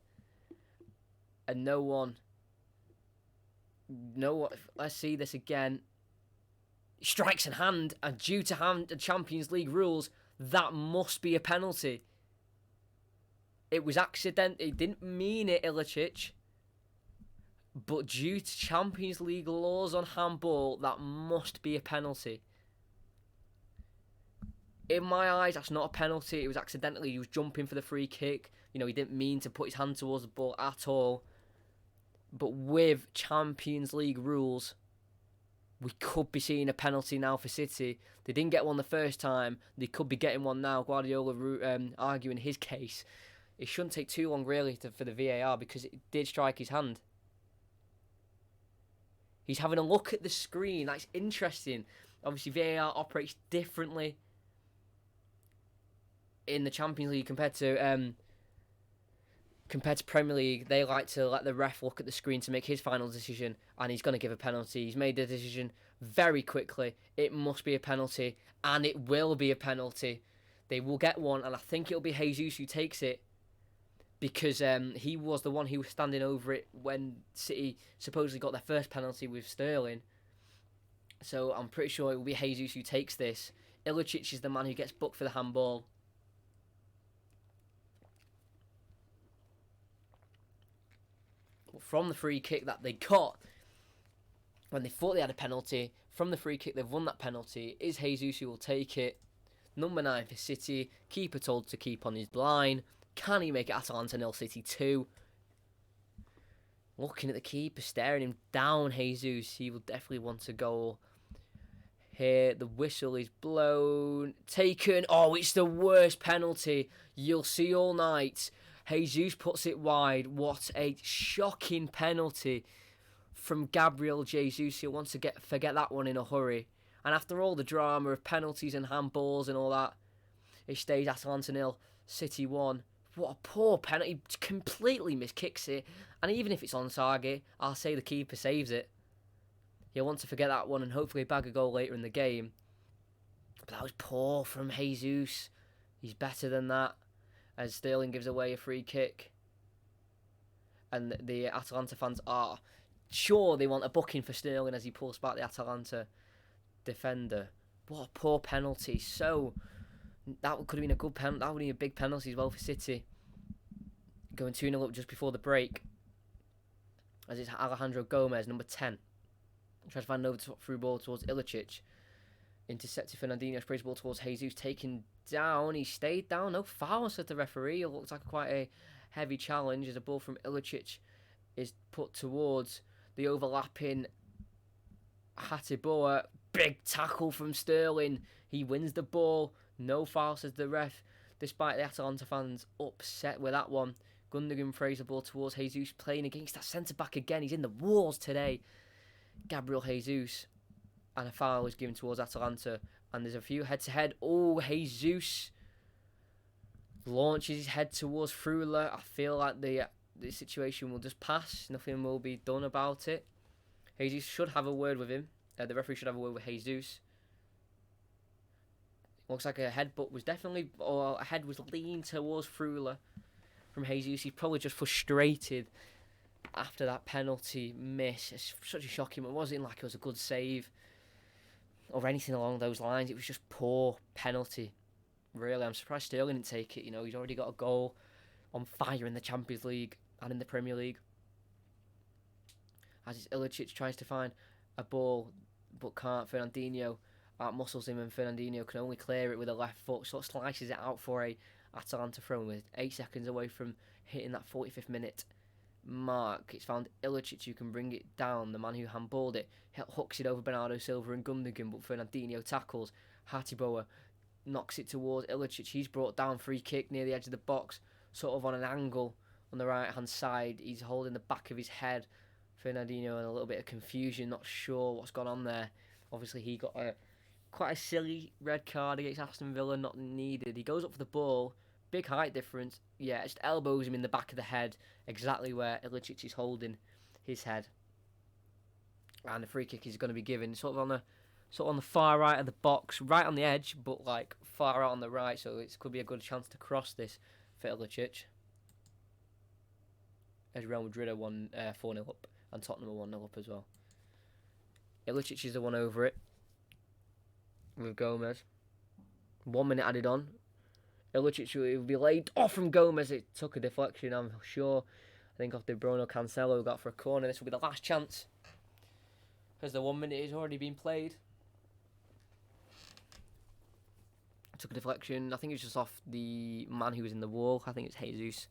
and no one. Let's see this again. Strikes in hand, and due to Champions League rules, that must be a penalty. It was accident. It didn't mean it, Ilicic. But due to Champions League laws on handball, that must be a penalty. In my eyes, that's not a penalty. It was accidentally. He was jumping for the free kick. He didn't mean to put his hand towards the ball at all. But with Champions League rules, we could be seeing a penalty now for City. They didn't get one the first time. They could be getting one now. Guardiola arguing his case. It shouldn't take too long, really, for the VAR, because it did strike his hand. He's having a look at the screen. That's interesting. Obviously, VAR operates differently in the Champions League compared to Premier League. They like to let the ref look at the screen to make his final decision, and he's going to give a penalty. He's made the decision very quickly. It must be a penalty, and it will be a penalty. They will get one, and I think it'll be Jesus who takes it, because he was the one who was standing over it when City supposedly got their first penalty with Sterling. So I'm pretty sure it will be Jesus who takes this. Ilicic is the man who gets booked for the handball. From the free kick that they got when they thought they had a penalty, from the free kick they've won that penalty. Is Jesus who will take it. Number 9 for City. Keeper told to keep on his line. Can he make it? Atalanta 0, City 2. Looking at the keeper, staring him down, Jesus. He will definitely want a goal here. The whistle is blown. Taken. Oh, it's the worst penalty you'll see all night. Jesus puts it wide. What a shocking penalty from Gabriel Jesus. He'll want to forget that one in a hurry. And after all the drama of penalties and handballs and all that, it stays Atalanta 0, City 1. What a poor penalty. He completely miskicks it. And even if it's on target, I'll say the keeper saves it. He'll want to forget that one and hopefully bag a goal later in the game. But that was poor from Jesus. He's better than that. As Sterling gives away a free kick. And the Atalanta fans are sure they want a booking for Sterling as he pulls back the Atalanta defender. What a poor penalty. So that could have been a good penalty. That would have been a big penalty as well for City. Going 2-0 up just before the break. As it's Alejandro Gomez, number 10. Tries to find an through ball towards Ilicic. Intercepted Fernandinho, sprays ball towards Jesus. Taken down. He stayed down. No foul, said the referee. It looks like quite a heavy challenge as a ball from Ilicic is put towards the overlapping Hatiboa. Big tackle from Sterling. He wins the ball. No foul, says the ref. Despite the Atalanta fans upset with that one. Gundogan prays the ball towards Jesus, playing against that centre-back again. He's in the wars today. Gabriel Jesus. And a foul is given towards Atalanta. And there's a few head-to-head. Oh, Jesus launches his head towards Frula. I feel like the situation will just pass. Nothing will be done about it. Jesus should have a word with him. The referee should have a word with Jesus. Looks like a headbutt was definitely, or a head was leaned towards Frula from Jesus. He's probably just frustrated after that penalty miss. It's such a shocking one. It wasn't like it was a good save or anything along those lines. It was just poor penalty. Really, I'm surprised Sterling didn't take it. You know, he's already got a goal on fire in the Champions League and in the Premier League. As Ilicic tries to find a ball but can't. Fernandinho outmuscles him and Fernandinho can only clear it with a left foot, so it slices it out for a Atalanta throw with 8 seconds away from hitting that 45th minute mark. It's found Ilicic who can bring it down, the man who handballed it, hooks it over Bernardo Silva and Gundogan, but Fernandinho tackles. Hatiboa knocks it towards Ilicic. He's brought down, free kick near the edge of the box, sort of on an angle on the right hand side. He's holding the back of his head. Fernandinho in a little bit of confusion, not sure what's gone on there. Obviously he got quite a silly red card against Aston Villa, not needed. He goes up for the ball, big height difference. Yeah, just elbows him in the back of the head, exactly where Ilicic is holding his head. And the free kick is going to be given sort of on the far right of the box, right on the edge, but like far out on the right, so it could be a good chance to cross this for Ilicic. As Real Madrid are 4-0 up, and Tottenham are 1-0 up as well. Ilicic is the one over it with Gomez. 1 minute added on. Ilicic will be laid off from Gomez. It took a deflection, I'm sure. I think off De Bruyne or Cancelo got for a corner. This will be the last chance, as the 1 minute has already been played. Took a deflection. I think it was just off the man who was in the wall. I think it's Jesus.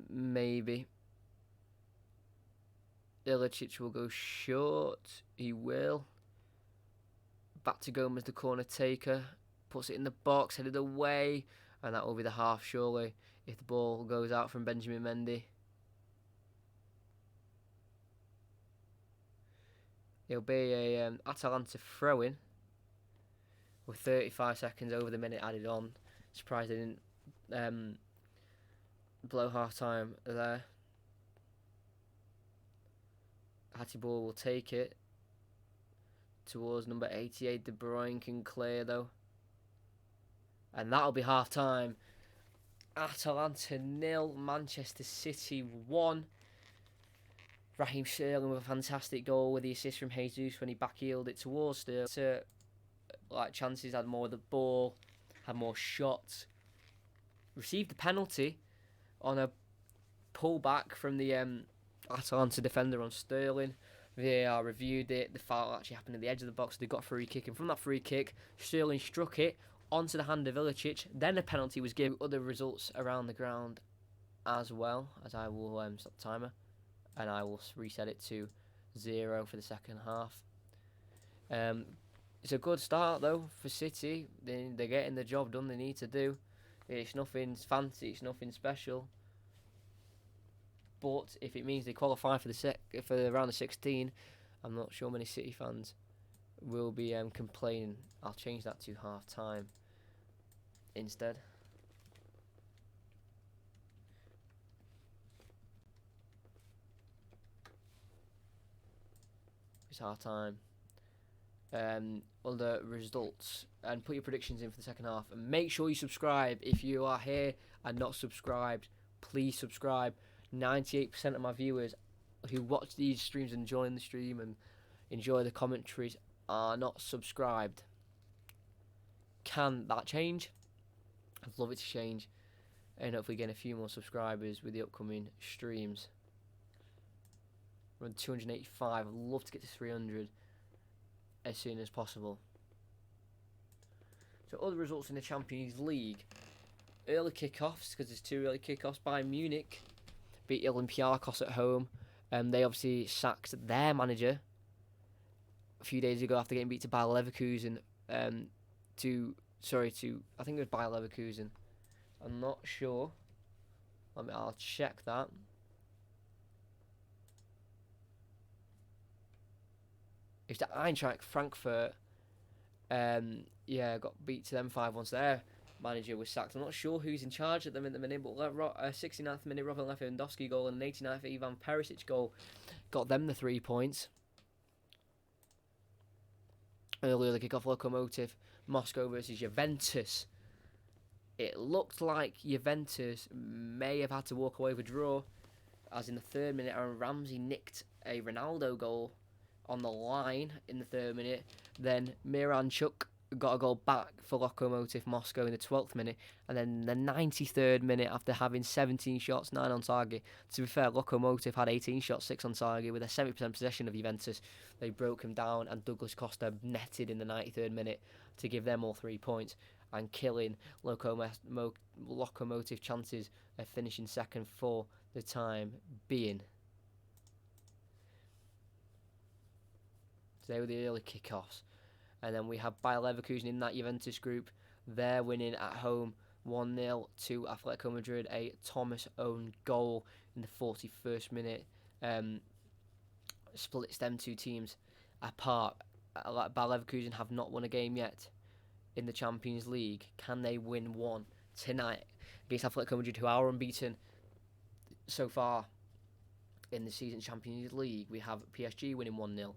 Maybe. Ilicic will go short. He will. Back to Gomez, the corner taker. Puts it in the box, headed away. And that will be the half, surely, if the ball goes out from Benjamin Mendy. It'll be a Atalanta throw-in with 35 seconds over the minute added on. Surprised they didn't blow half-time there. Hatiboa will take it towards number 88. De Bruyne can clear though. And that'll be half-time. Atalanta 0, Manchester City 1. Raheem Sterling with a fantastic goal with the assist from Jesus when he backheeled it towards Sterling. Chances, had more of the ball, had more shots. Received the penalty on a pullback from the Atalanta defender on Sterling. VAR reviewed it. The foul actually happened at the edge of the box. They got a free kick, and from that free kick, Sterling struck it onto the hand of Ilicic. Then a penalty was given. Other results around the ground as well, as I will stop the timer, and I will reset it to 0 for the second half. It's a good start though for City. They're getting the job done they need to do. It's nothing fancy, it's nothing special. But if it means they qualify for the round of 16, I'm not sure many City fans will be complaining. I'll change that to half time instead. It's half time. Other results, and put your predictions in for the second half, and make sure you subscribe. If you are here and not subscribed, please subscribe. 98% of my viewers who watch these streams and join the stream and enjoy the commentaries are not subscribed. Can that change? I'd love it to change, and hopefully get a few more subscribers with the upcoming streams. We're on 285. I'd love to get to 300 as soon as possible. So other results in the Champions League. Early kickoffs, because there's 2 early kickoffs. Bayern Munich beat Olympiacos at home. They obviously sacked their manager a few days ago after getting beat to Bayer Leverkusen. I think it was Bayer Leverkusen. I'm not sure. I'll check that. It's the Eintracht Frankfurt. Got beat to them 5-1. So their manager was sacked. I'm not sure who's in charge at them at the minute, but 69th minute Robin Lewandowski goal and an 89th Ivan Perisic goal got them the 3 points. Earlier the kickoff, Lokomotiv Moscow versus Juventus. It looked like Juventus may have had to walk away with a draw, as in the 3rd minute Aaron Ramsey nicked a Ronaldo goal on the line in the 3rd minute. Then Miranchuk got a goal back for Lokomotiv Moscow in the 12th minute, and then the 93rd minute, after having 17 shots, 9 on target. To be fair, Lokomotiv had 18 shots, 6 on target, with a 70% possession of Juventus. They broke him down, and Douglas Costa netted in the 93rd minute to give them all 3 points, and killing Lokomotiv chances of finishing second for the time being. So they were the early kickoffs. And then we have Bayer Leverkusen in that Juventus group. They're winning at home 1-0 to Atletico Madrid. A Thomas-owned goal in the 41st minute splits them 2 teams apart. Bayer Leverkusen have not won a game yet in the Champions League. Can they win one tonight against Atletico Madrid, who are unbeaten so far in the season Champions League? We have PSG winning 1-0.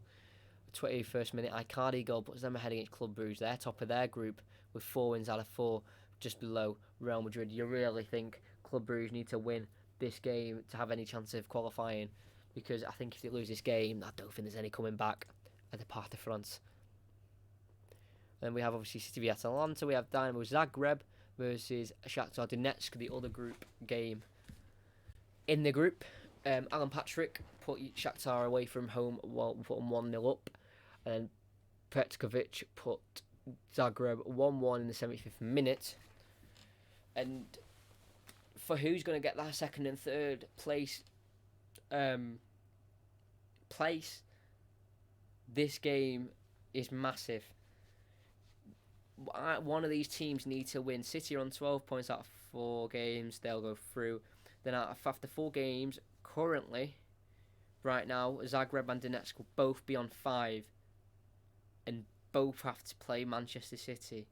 21st minute Icardi goal puts them ahead against Club Brugge. They're top of their group with 4 wins out of 4, just below Real Madrid. You really think Club Brugge need to win this game to have any chance of qualifying? Because I think if they lose this game, I don't think there's any coming back at the Parc de France. Then we have obviously City v Atalanta. We have Dynamo Zagreb versus Shakhtar Donetsk, the other group game in the group. Alan Patrick put Shakhtar away from home, put them 1-0 up. And Petkovic put Zagreb 1-1 in the 75th minute. And for who's going to get that second and third place, this game is massive. One of these teams need to win. City are on 12 points out of 4 games. They'll go through. Then after 4 games, currently, right now, Zagreb and Donetsk will both be on 5. And both have to play Manchester City.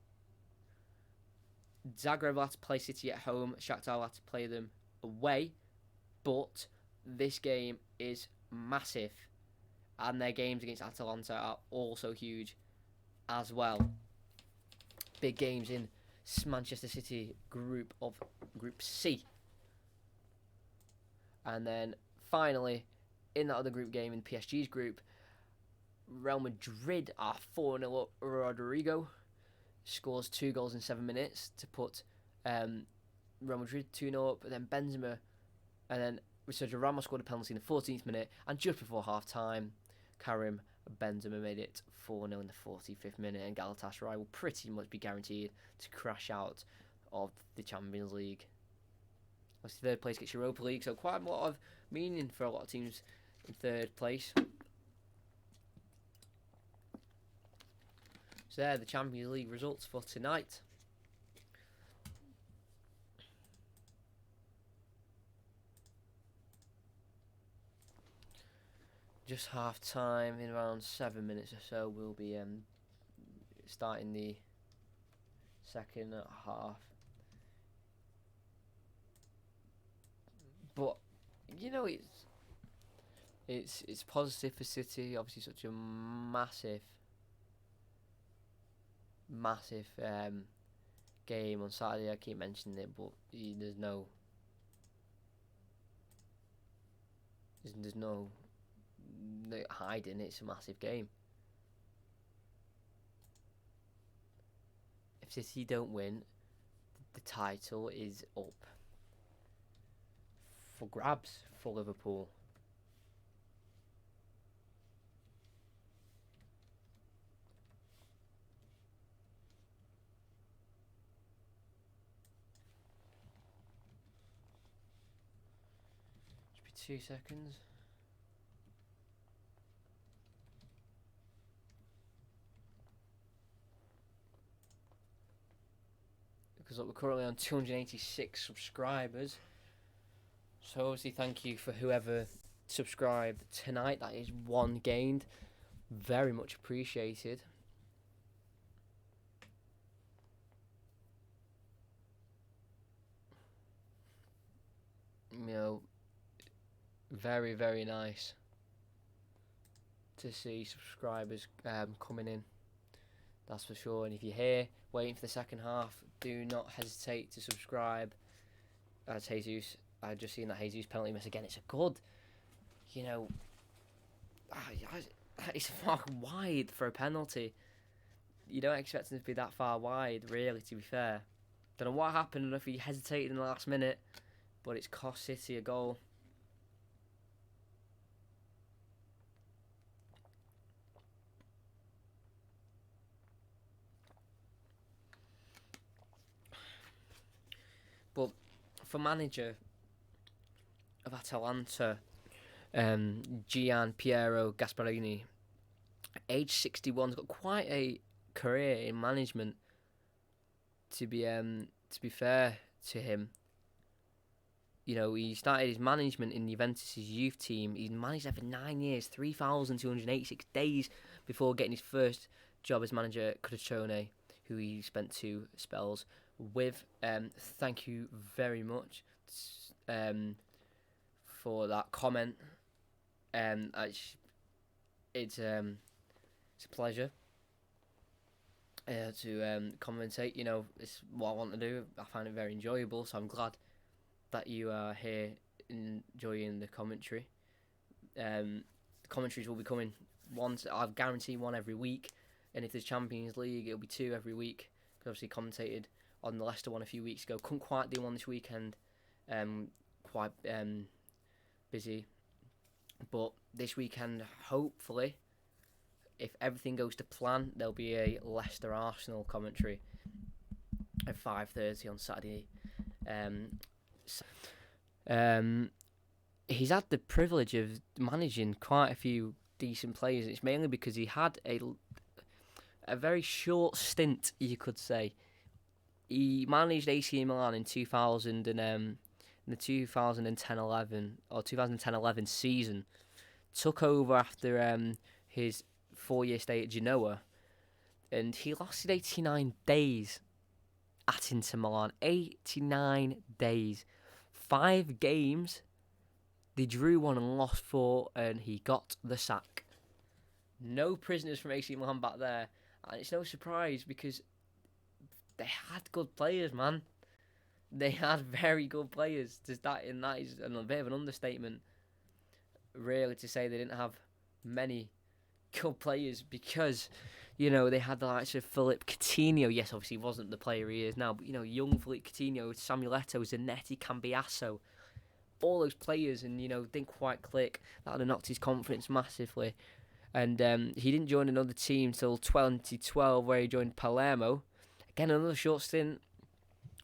Zagreb will have to play City at home. Shakhtar will have to play them away. But this game is massive. And their games against Atalanta are also huge as well. Big games in Manchester City Group C. And then finally, in that other group game, in PSG's group, Real Madrid are 4-0 up. Rodrigo scores 2 goals in 7 minutes to put Real Madrid 2-0 up. But then Benzema and then Sergio Ramos scored a penalty in the 14th minute. And just before half-time, Karim Benzema made it 4-0 in the 45th minute, and Galatasaray will pretty much be guaranteed to crash out of the Champions League. Obviously, third place gets Europa League, so quite a lot of meaning for a lot of teams in third place. So there, the Champions League results for tonight. Just half time, in around 7 minutes or so, we'll be starting the second half. But you know, it's positive for City. Obviously, such a massive game on Saturday. I keep mentioning it, but there's no hiding. It's a massive game. If City don't win, the title is up for grabs for Liverpool. Should be 2 seconds. Because look, we're currently on 286 subscribers. So obviously thank you for whoever subscribed tonight. That is one gained. Very much appreciated. You know, very, very nice to see subscribers coming in. That's for sure. And if you're here waiting for the second half, do not hesitate to subscribe. As Jesus, I've just seen that Jesus penalty miss again. It's a good, you know, it's far wide for a penalty. You don't expect him to be that far wide, really, to be fair. Don't know what happened, I don't know if he hesitated in the last minute, but it's cost City a goal. But for manager of Atalanta, Gian Piero Gasparini, age 61, has got quite a career in management. To be fair to him, you know, he started his management in Juventus' youth team. He's managed there for 9 years, 3,286 days before getting his first job as manager at Crotone, who he spent 2 spells with. Thank you very much for that comment. It's a pleasure to commentate. You know, it's what I want to do. I find it very enjoyable, so I'm glad that you are here enjoying the commentary. The commentaries will be coming once. I've guaranteed one every week, and if there's Champions League, it'll be 2 every week. Because obviously commentated on the Leicester one a few weeks ago. Couldn't quite do one this weekend. Quite busy, but this weekend, hopefully, if everything goes to plan, there'll be a Leicester Arsenal commentary at 5:30 on Saturday. He's had the privilege of managing quite a few decent players. It's mainly because he had a very short stint, you could say. He managed AC Milan in 2000 and in the 2010-11 or 2010-11 season. Took over after his 4-year stay at Genoa, and he lasted 89 days at Inter Milan. 89 days. 5 games. They drew 1 and lost 4, and he got the sack. No prisoners from AC Milan back there, and it's no surprise because they had good players, man. They had very good players. That is a bit of an understatement, really, to say they didn't have many good players, because, you know, they had the likes of Philippe Coutinho. Yes, obviously he wasn't the player he is now, but, you know, young Philippe Coutinho, Samuel Eto'o, Zanetti, Cambiasso, all those players, and, you know, didn't quite click. That would have knocked his confidence massively. And he didn't join another team till 2012, where he joined Palermo. Again, another short stint,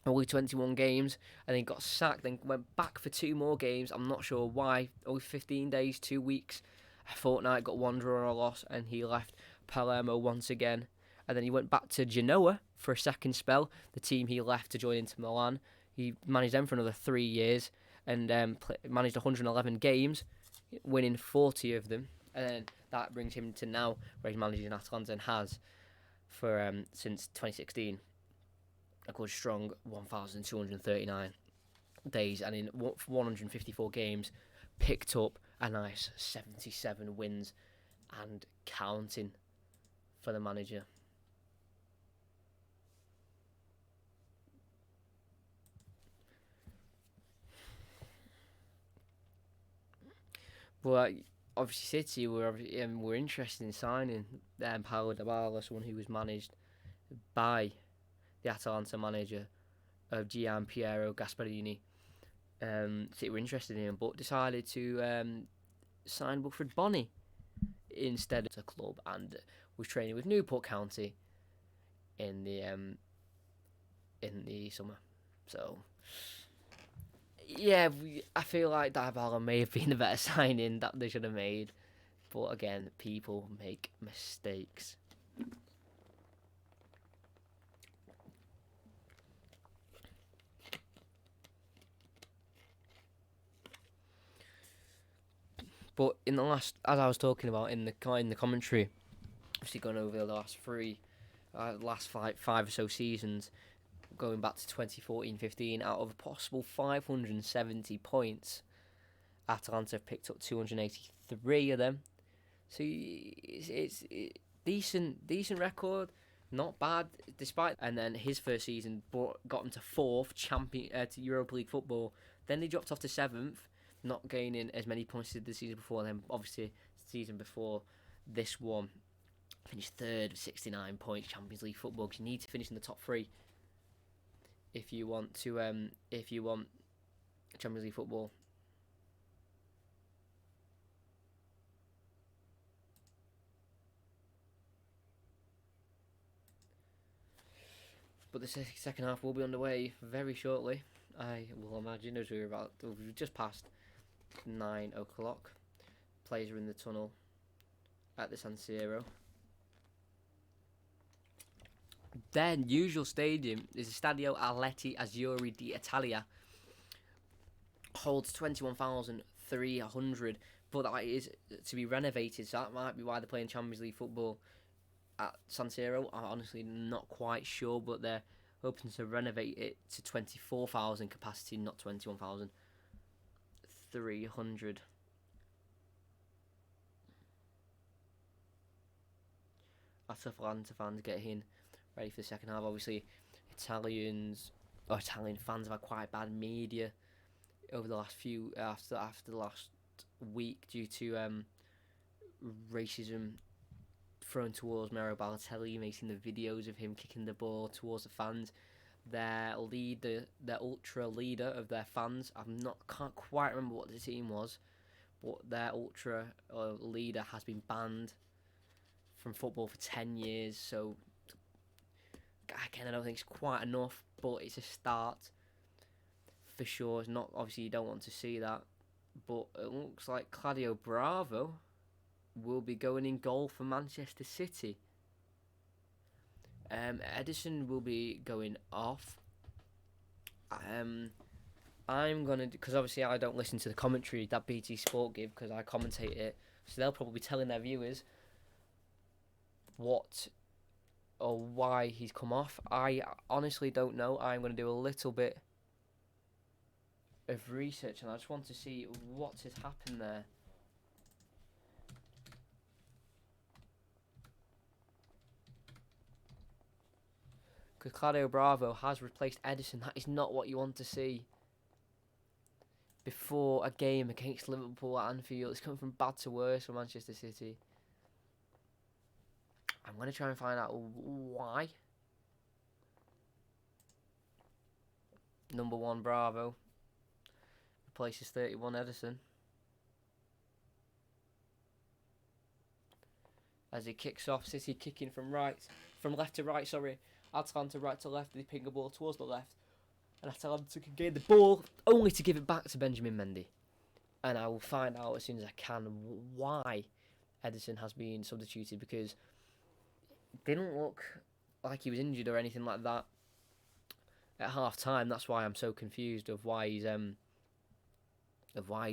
only 21 games, and then got sacked. Then went back for 2 more games. I'm not sure why. Only 15 days, 2 weeks, a fortnight. Got 1 draw or a loss, and he left Palermo once again. And then he went back to Genoa for a second spell, the team he left to join Inter Milan. He managed them for another 3 years, and managed 111 games, winning 40 of them. And then that brings him to now, where he's managing Atalanta and has for since 2016. A good strong 1,239 days, and in 154 games, picked up a nice 77 wins and counting for the manager. But obviously, City were interested in signing Paulo Dybala, someone who was managed by the Atalanta manager of Gian Piero Gasperini. City were interested in him, but decided to sign Wilfred Bony instead of the club, and was training with Newport County in the summer. So yeah, I feel like Dybala may have been the better signing that they should have made, but again, people make mistakes. But in the last, as I was talking about in the commentary, obviously going over the last five or so seasons, going back to 2014-15, out of a possible 570 points, Atalanta have picked up 283 of them. So it's decent record, not bad despite. And then his first season got him to 4th to Europa League football. Then they dropped off to 7th, not gaining as many points as the season before. Then obviously the season before this one, finished 3rd with 69 points, Champions League football, because you need to finish in the top 3 if you want Champions League football. But the second half will be underway very shortly, I will imagine, as we've just passed 9 o'clock. Players are in the tunnel at the San Siro. Then, usual stadium is the Stadio Atleti Azzurri d'Italia. Holds 21,300, but that is to be renovated, so that might be why they're playing Champions League football at San Siro. I'm honestly not quite sure, but they're hoping to renovate it to 24,000 capacity, not 21,300. Atalanta fans getting ready for the second half. Obviously, Italian fans have had quite bad media over the last after the last week due to racism thrown towards Mario Balotelli, making the videos of him kicking the ball towards the fans. Their ultra leader of their fans, can't quite remember what the team was, but their ultra leader has been banned from football for 10 years. So again, I don't think it's quite enough, but it's a start for sure. It's not, obviously you don't want to see that, but it looks like Claudio Bravo will be going in goal for Manchester City. Edison will be going off. I'm gonna, because obviously I don't listen to the commentary that BT Sport give because I commentate it, so they'll probably be telling their viewers what or why he's come off. I honestly don't know. I'm gonna do a little bit of research, and I just want to see what has happened there. Because Claudio Bravo has replaced Edison. That is not what you want to see before a game against Liverpool at Anfield. It's coming from bad to worse for Manchester City. I'm going to try and find out why. Number 1 Bravo replaces 31 Edison. as he kicks off. City kicking from left to right. Sorry, Atalanta right to left. They ping a ball towards the left, and Atalanta can gain the ball only to give it back to Benjamin Mendy. And I will find out as soon as I can why Ederson has been substituted, because it didn't look like he was injured or anything like that at half time. That's why I'm so confused of why he's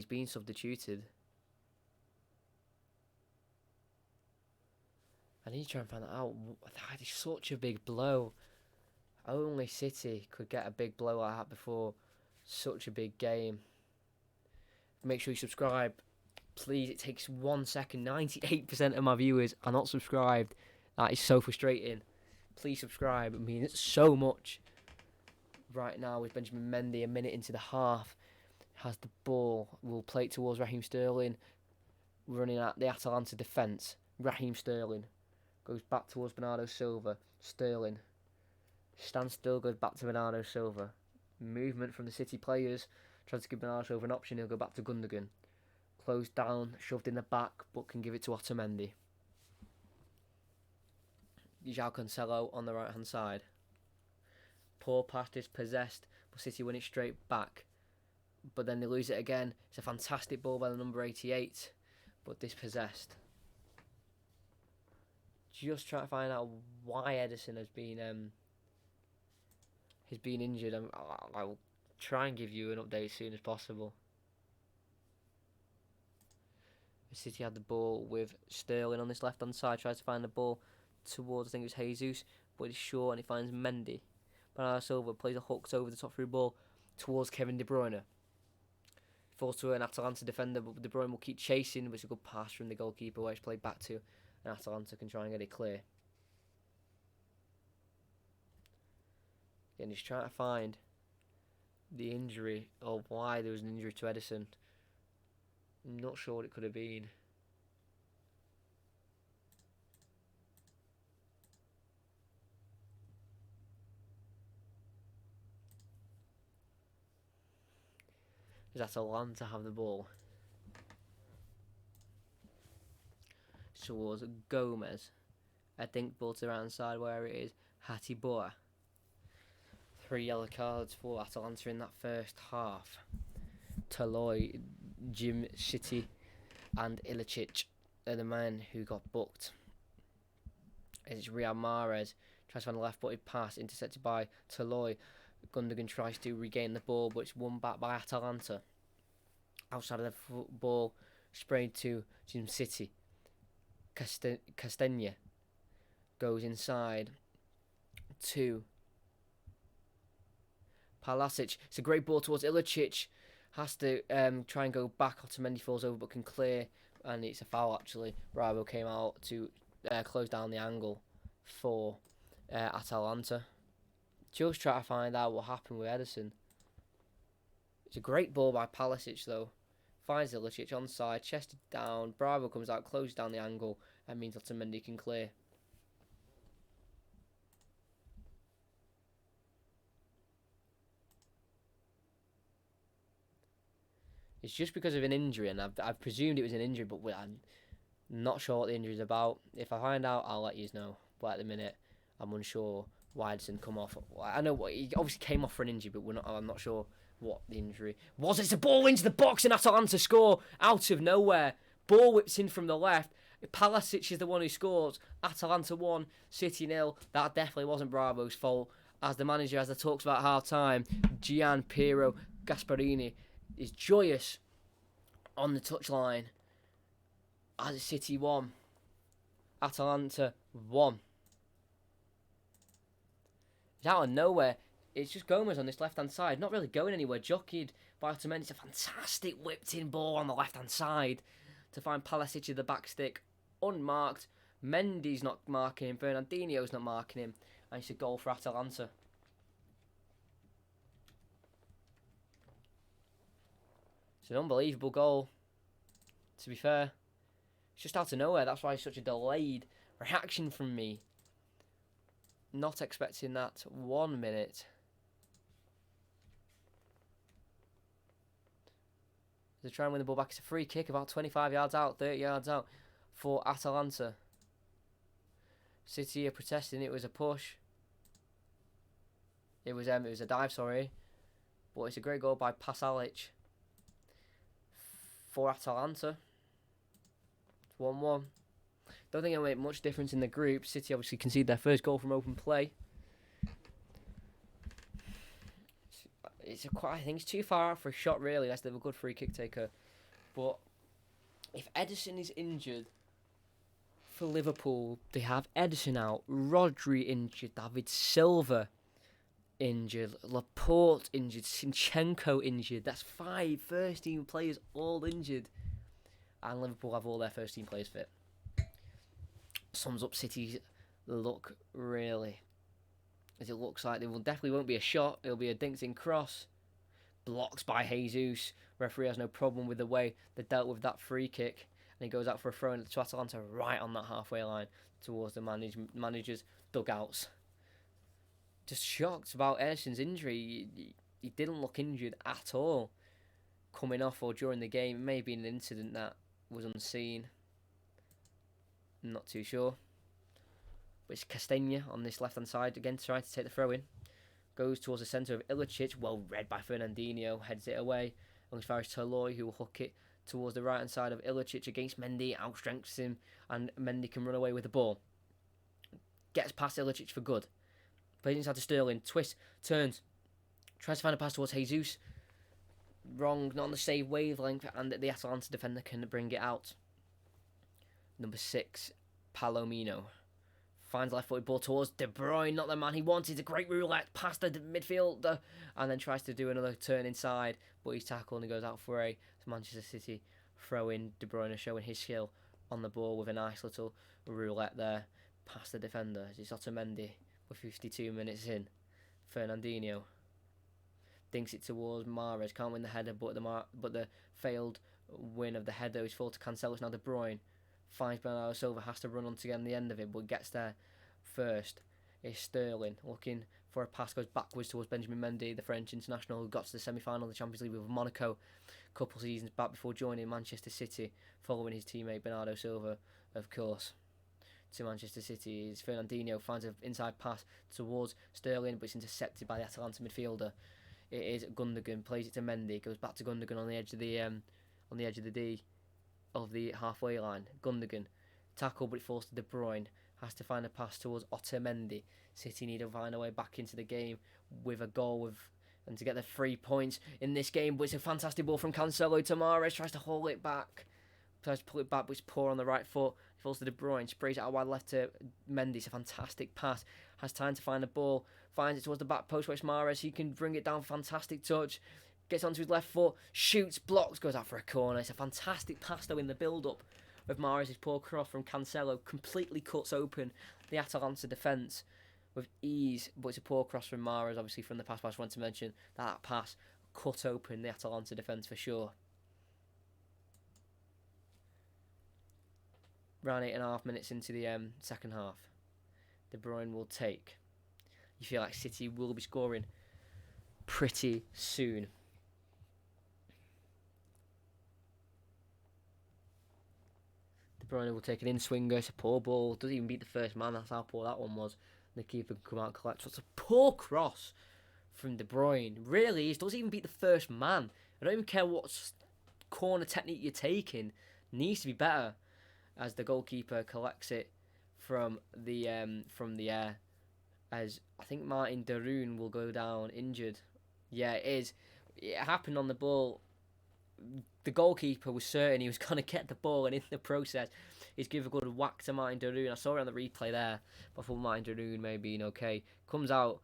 being substituted. I need to try and find that out. That is such a big blow. Only City could get a big blow like that before such a big game. Make sure you subscribe. Please, it takes 1 second. 98% of my viewers are not subscribed. That is so frustrating. Please subscribe. It means so much. Right now with Benjamin Mendy, a minute into the half, has the ball. Will play it towards Raheem Sterling. Running at the Atalanta defence. Raheem Sterling goes back towards Bernardo Silva. Sterling stands still, goes back to Bernardo Silva. Movement from the City players. Tries to give Bernardo Silva an option. He'll go back to Gundogan. Closed down, shoved in the back, but can give it to Otamendi. João Cancelo on the right hand side. Poor pass is possessed, but City win it straight back. But then they lose it again. It's a fantastic ball by the number 88, but dispossessed. Just trying to find out why Ederson has been injured. I'll try and give you an update as soon as possible. City had the ball with Sterling on this left hand side. Tries to find the ball towards, I think it was Jesus, but he's short and he finds Mendy. Bernardo Silva plays a hooked over the top through ball towards Kevin De Bruyne. Falls to an Atalanta defender, but De Bruyne will keep chasing, but it's a good pass from the goalkeeper where it's played back to, and Atalanta can try and get it clear. Again, just trying to find the injury, or why there was an injury to Ederson. I'm not sure what it could have been. Does Atalanta have the ball? Towards Gomez. I think ball to around side where it is Hatiboa. 3 yellow cards for Atalanta in that first half. Toloi, Jim City and Ilicic are the men who got booked. It's Riyad Mahrez tries to find a left-footed pass intercepted by Toloi. Gundogan tries to regain the ball, but it's won back by Atalanta. Outside of the ball, sprayed to Jim City. Castagna goes inside to Palasic. It's a great ball towards Ilicic. Has to try and go back. Otamendi falls over but can clear, and it's a foul actually. Bravo came out to close down the angle for Atalanta. Just try to find out what happened with Ederson. It's a great ball by Palasic though. Finds Ilicic onside, chested down. Bravo comes out, closes down the angle, and means Otamendi can clear. It's just because of an injury, and I've presumed it was an injury, but I'm not sure what the injury is about. If I find out, I'll let you know. But at the minute, I'm unsure why Ederson come off. I know he obviously came off for an injury, but I'm not sure what the injury was. It's a ball into the box, and Atalanta score out of nowhere. Ball whips in from the left. Palasic is the one who scores. Atalanta 1, City 0. That definitely wasn't Bravo's fault. As the manager, as I talked about half time, Gian Piero Gasparini is joyous on the touchline as City 1, Atalanta 1. It's out of nowhere. It's just Gomez on this left-hand side, not really going anywhere. Jockeyed by Otamendi. It's a fantastic whipped-in ball on the left-hand side to find Palasic in the back stick, unmarked. Mendy's not marking him. Fernandinho's not marking him. And it's a goal for Atalanta. It's an unbelievable goal, to be fair. It's just out of nowhere. That's why it's such a delayed reaction from me. Not expecting that 1 minute. They try and win the ball back. It's a free kick about 25 yards out, 30 yards out for Atalanta. City are protesting. It was a push. It was a dive, sorry. But it's a great goal by Pasalic for Atalanta. It's 1-1. Don't think it'll make much difference in the group. City obviously conceded their first goal from open play. I think it's too far out for a shot, really. That's a good free kick taker. But if Ederson is injured for Liverpool, they have Ederson out, Rodri injured, David Silva injured, Laporte injured, Zinchenko injured. That's 5 first-team players all injured. And Liverpool have all their first-team players fit. Sums up City's look, really. As it looks like there definitely won't be a shot. It'll be a dinked-in cross. Blocked by Jesus. Referee has no problem with the way they dealt with that free kick. And he goes out for a throw in to Atalanta right on that halfway line towards the manager's dugouts. Just shocked about Ederson's injury. He didn't look injured at all coming off or during the game. Maybe an incident that was unseen. I'm not too sure. But it's Castagna on this left-hand side again trying to take the throw in. Goes towards the centre of Ilicic. Well read by Fernandinho. Heads it away. And as far as Toloi, who will hook it towards the right-hand side of Ilicic against Mendy. Outstrengths him. And Mendy can run away with the ball. Gets past Ilicic for good. Plays inside to Sterling. Twists. Turns. Tries to find a pass towards Jesus. Wrong. Not on the save wavelength. And the Atalanta defender can bring it out. Number 6. Palomino. Finds left-footed ball towards De Bruyne, not the man he wanted. A great roulette past the midfielder, and then tries to do another turn inside, but he's tackled and he goes out for a Manchester City throw-in. De Bruyne showing his skill on the ball with a nice little roulette there past the defender. It's Otamendi with 52 minutes in. Fernandinho dinks it towards Mahrez. Can't win the header, but the failed win of the header is full to Cancelo. It's now De Bruyne. Finds Bernardo Silva, has to run on to get on the end of it, but gets there first. It's Sterling looking for a pass, goes backwards towards Benjamin Mendy, the French international who got to the semi-final of the Champions League with Monaco a couple seasons back before joining Manchester City, following his teammate Bernardo Silva, of course, to Manchester City. Fernandinho finds an inside pass towards Sterling, but it's intercepted by the Atalanta midfielder. It is Gundogan, plays it to Mendy, goes back to Gundogan on the edge of the D. Of the halfway line. Gundogan tackle, but it falls to De Bruyne. Has to find a pass towards Otamendi. City need to find a way back into the game with a goal and to get the 3 points in this game. But it's a fantastic ball from Cancelo to Mahrez. Tries to haul it back. Tries to pull it back, but it's poor on the right foot. It falls to De Bruyne. Sprays it out wide left to Mendy. It's a fantastic pass. Has time to find the ball. Finds it towards the back post where it's Mahrez. He can bring it down. Fantastic touch. Gets onto his left foot, shoots, blocks, goes out for a corner. It's a fantastic pass though in the build-up of Mahrez's poor cross from Cancelo. Completely cuts open the Atalanta defence with ease. But it's a poor cross from Mahrez, obviously, from the pass. I just want to mention that pass cut open the Atalanta defence for sure. Around 8.5 minutes into the second half. De Bruyne will take. You feel like City will be scoring pretty soon. De Bruyne will take an in-swinger. It's a poor ball. Doesn't even beat the first man. That's how poor that one was. And the keeper can come out and collect. So it's a poor cross from De Bruyne. Really, it doesn't even beat the first man. I don't even care what corner technique you're taking. It needs to be better. As the goalkeeper collects it from the air. As I think Martin Darun will go down injured. Yeah, it is. It happened on the ball. The goalkeeper was certain he was going to get the ball, and in the process, he's given a good whack to Martin Darun. I saw it on the replay there, but I thought Martin Darun may be okay. Comes out,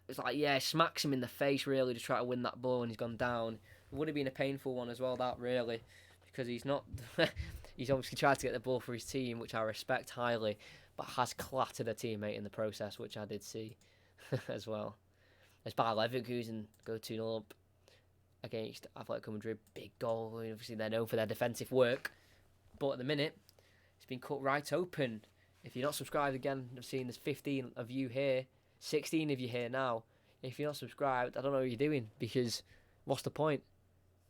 it's like, smacks him in the face, really, to try to win that ball, and he's gone down. It would have been a painful one as well, that, really, because he's not... he's obviously tried to get the ball for his team, which I respect highly, but has clattered a teammate in the process, which I did see as well. As Bayer Leverkusen go 2-0 up against Atletico Madrid. Big goal. Obviously, they're known for their defensive work. But at the minute, it's been cut right open. If you're not subscribed, again, I've seen there's 15 of you here, 16 of you here now. If you're not subscribed, I don't know what you're doing, because what's the point?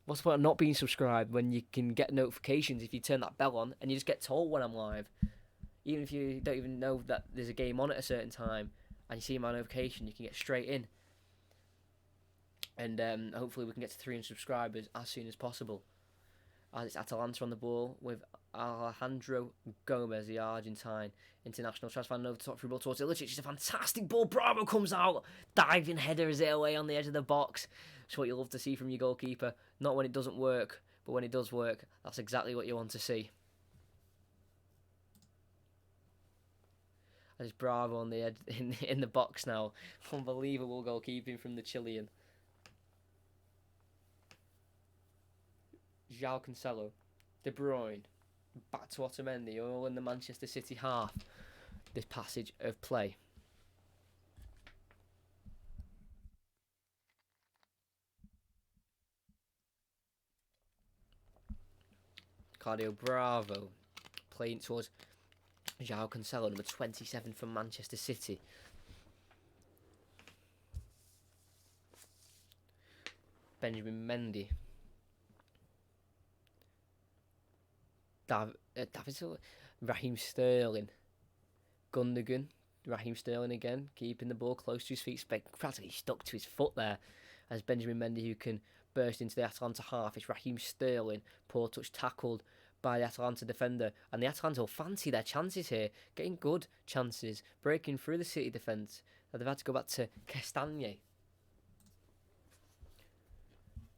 What's the point of not being subscribed when you can get notifications if you turn that bell on and you just get told when I'm live? Even if you don't even know that there's a game on at a certain time and you see my notification, you can get straight in. And hopefully we can get to 300 subscribers as soon as possible. As it's Atalanta on the ball with Alejandro Gomez, the Argentine international transfer. Over the top through ball towards Ilicic. It's a fantastic ball. Bravo comes out. Diving header is it away on the edge of the box. It's what you love to see from your goalkeeper. Not when it doesn't work, but when it does work, that's exactly what you want to see. There's Bravo on the edge in the box now. Unbelievable goalkeeping from the Chilean. João Cancelo, De Bruyne, back to Otamendi, all in the Manchester City half. This passage of play. Claudio Bravo playing towards João Cancelo, number 27 from Manchester City. Benjamin Mendy. David Silva. Raheem Sterling. Gundogan. Raheem Sterling again, keeping the ball close to his feet. Practically stuck to his foot there. As Benjamin Mendy, who can burst into the Atalanta half. It's Raheem Sterling. Poor touch tackled by the Atalanta defender. And the Atalanta will fancy their chances here. Getting good chances. Breaking through the City defence. They've had to go back to Castagne.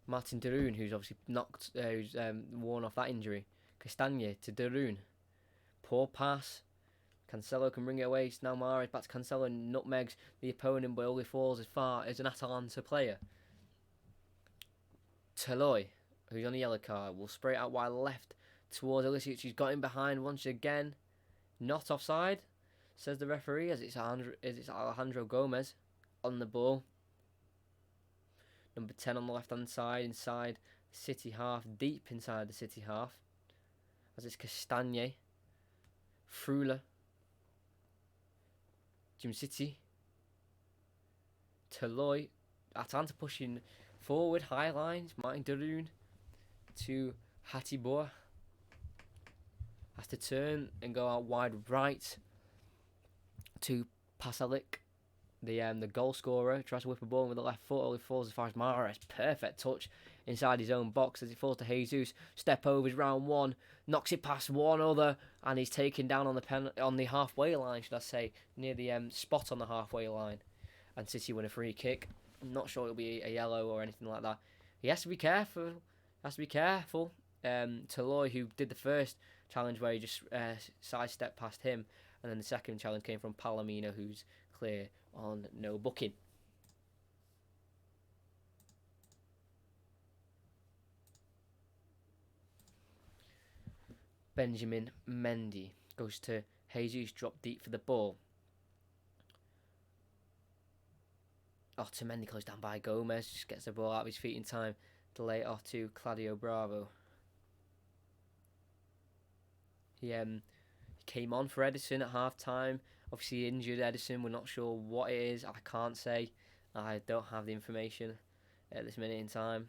Martin de Roon, who's obviously knocked, who's worn off that injury. Castagne to de Roon. Poor pass. Cancelo can bring it away. It's now Mahrez back to Cancelo and nutmegs the opponent, but only falls as far as an Atalanta player. Toloi, who's on a yellow card, will spray it out wide left towards Ilicic. He's got him behind once again. Not offside, says the referee, as it's Alejandro Gomez on the ball. Number 10 on the left-hand side, inside the City half, deep inside the City half. As it's Castagne, Frula, Jim City, Toloi, Atalanta pushing forward, high lines, Martin de Roon to Hatibor. Has to turn and go out wide right to Pasalic, the goal scorer. Tries to whip a ball with the left foot, only falls as far as Mahrez. Perfect touch inside his own box as it falls to Jesus. Step overs round one, knocks it past one other, and he's taken down on the halfway line, should I say, near the spot on the halfway line. And City win a free kick. I'm not sure it'll be a yellow or anything like that. He has to be careful. Toloi, who did the first challenge where he just sidestepped past him, and then the second challenge came from Palomino, who's clear on no booking. Benjamin Mendy goes to Jesus, drop deep for the ball. Otamendi closed down by Gomez, just gets the ball out of his feet in time to lay it off to Claudio Bravo. He came on for Edison at half time. Obviously injured Edison, we're not sure what it is. I can't say. I don't have the information at this minute in time.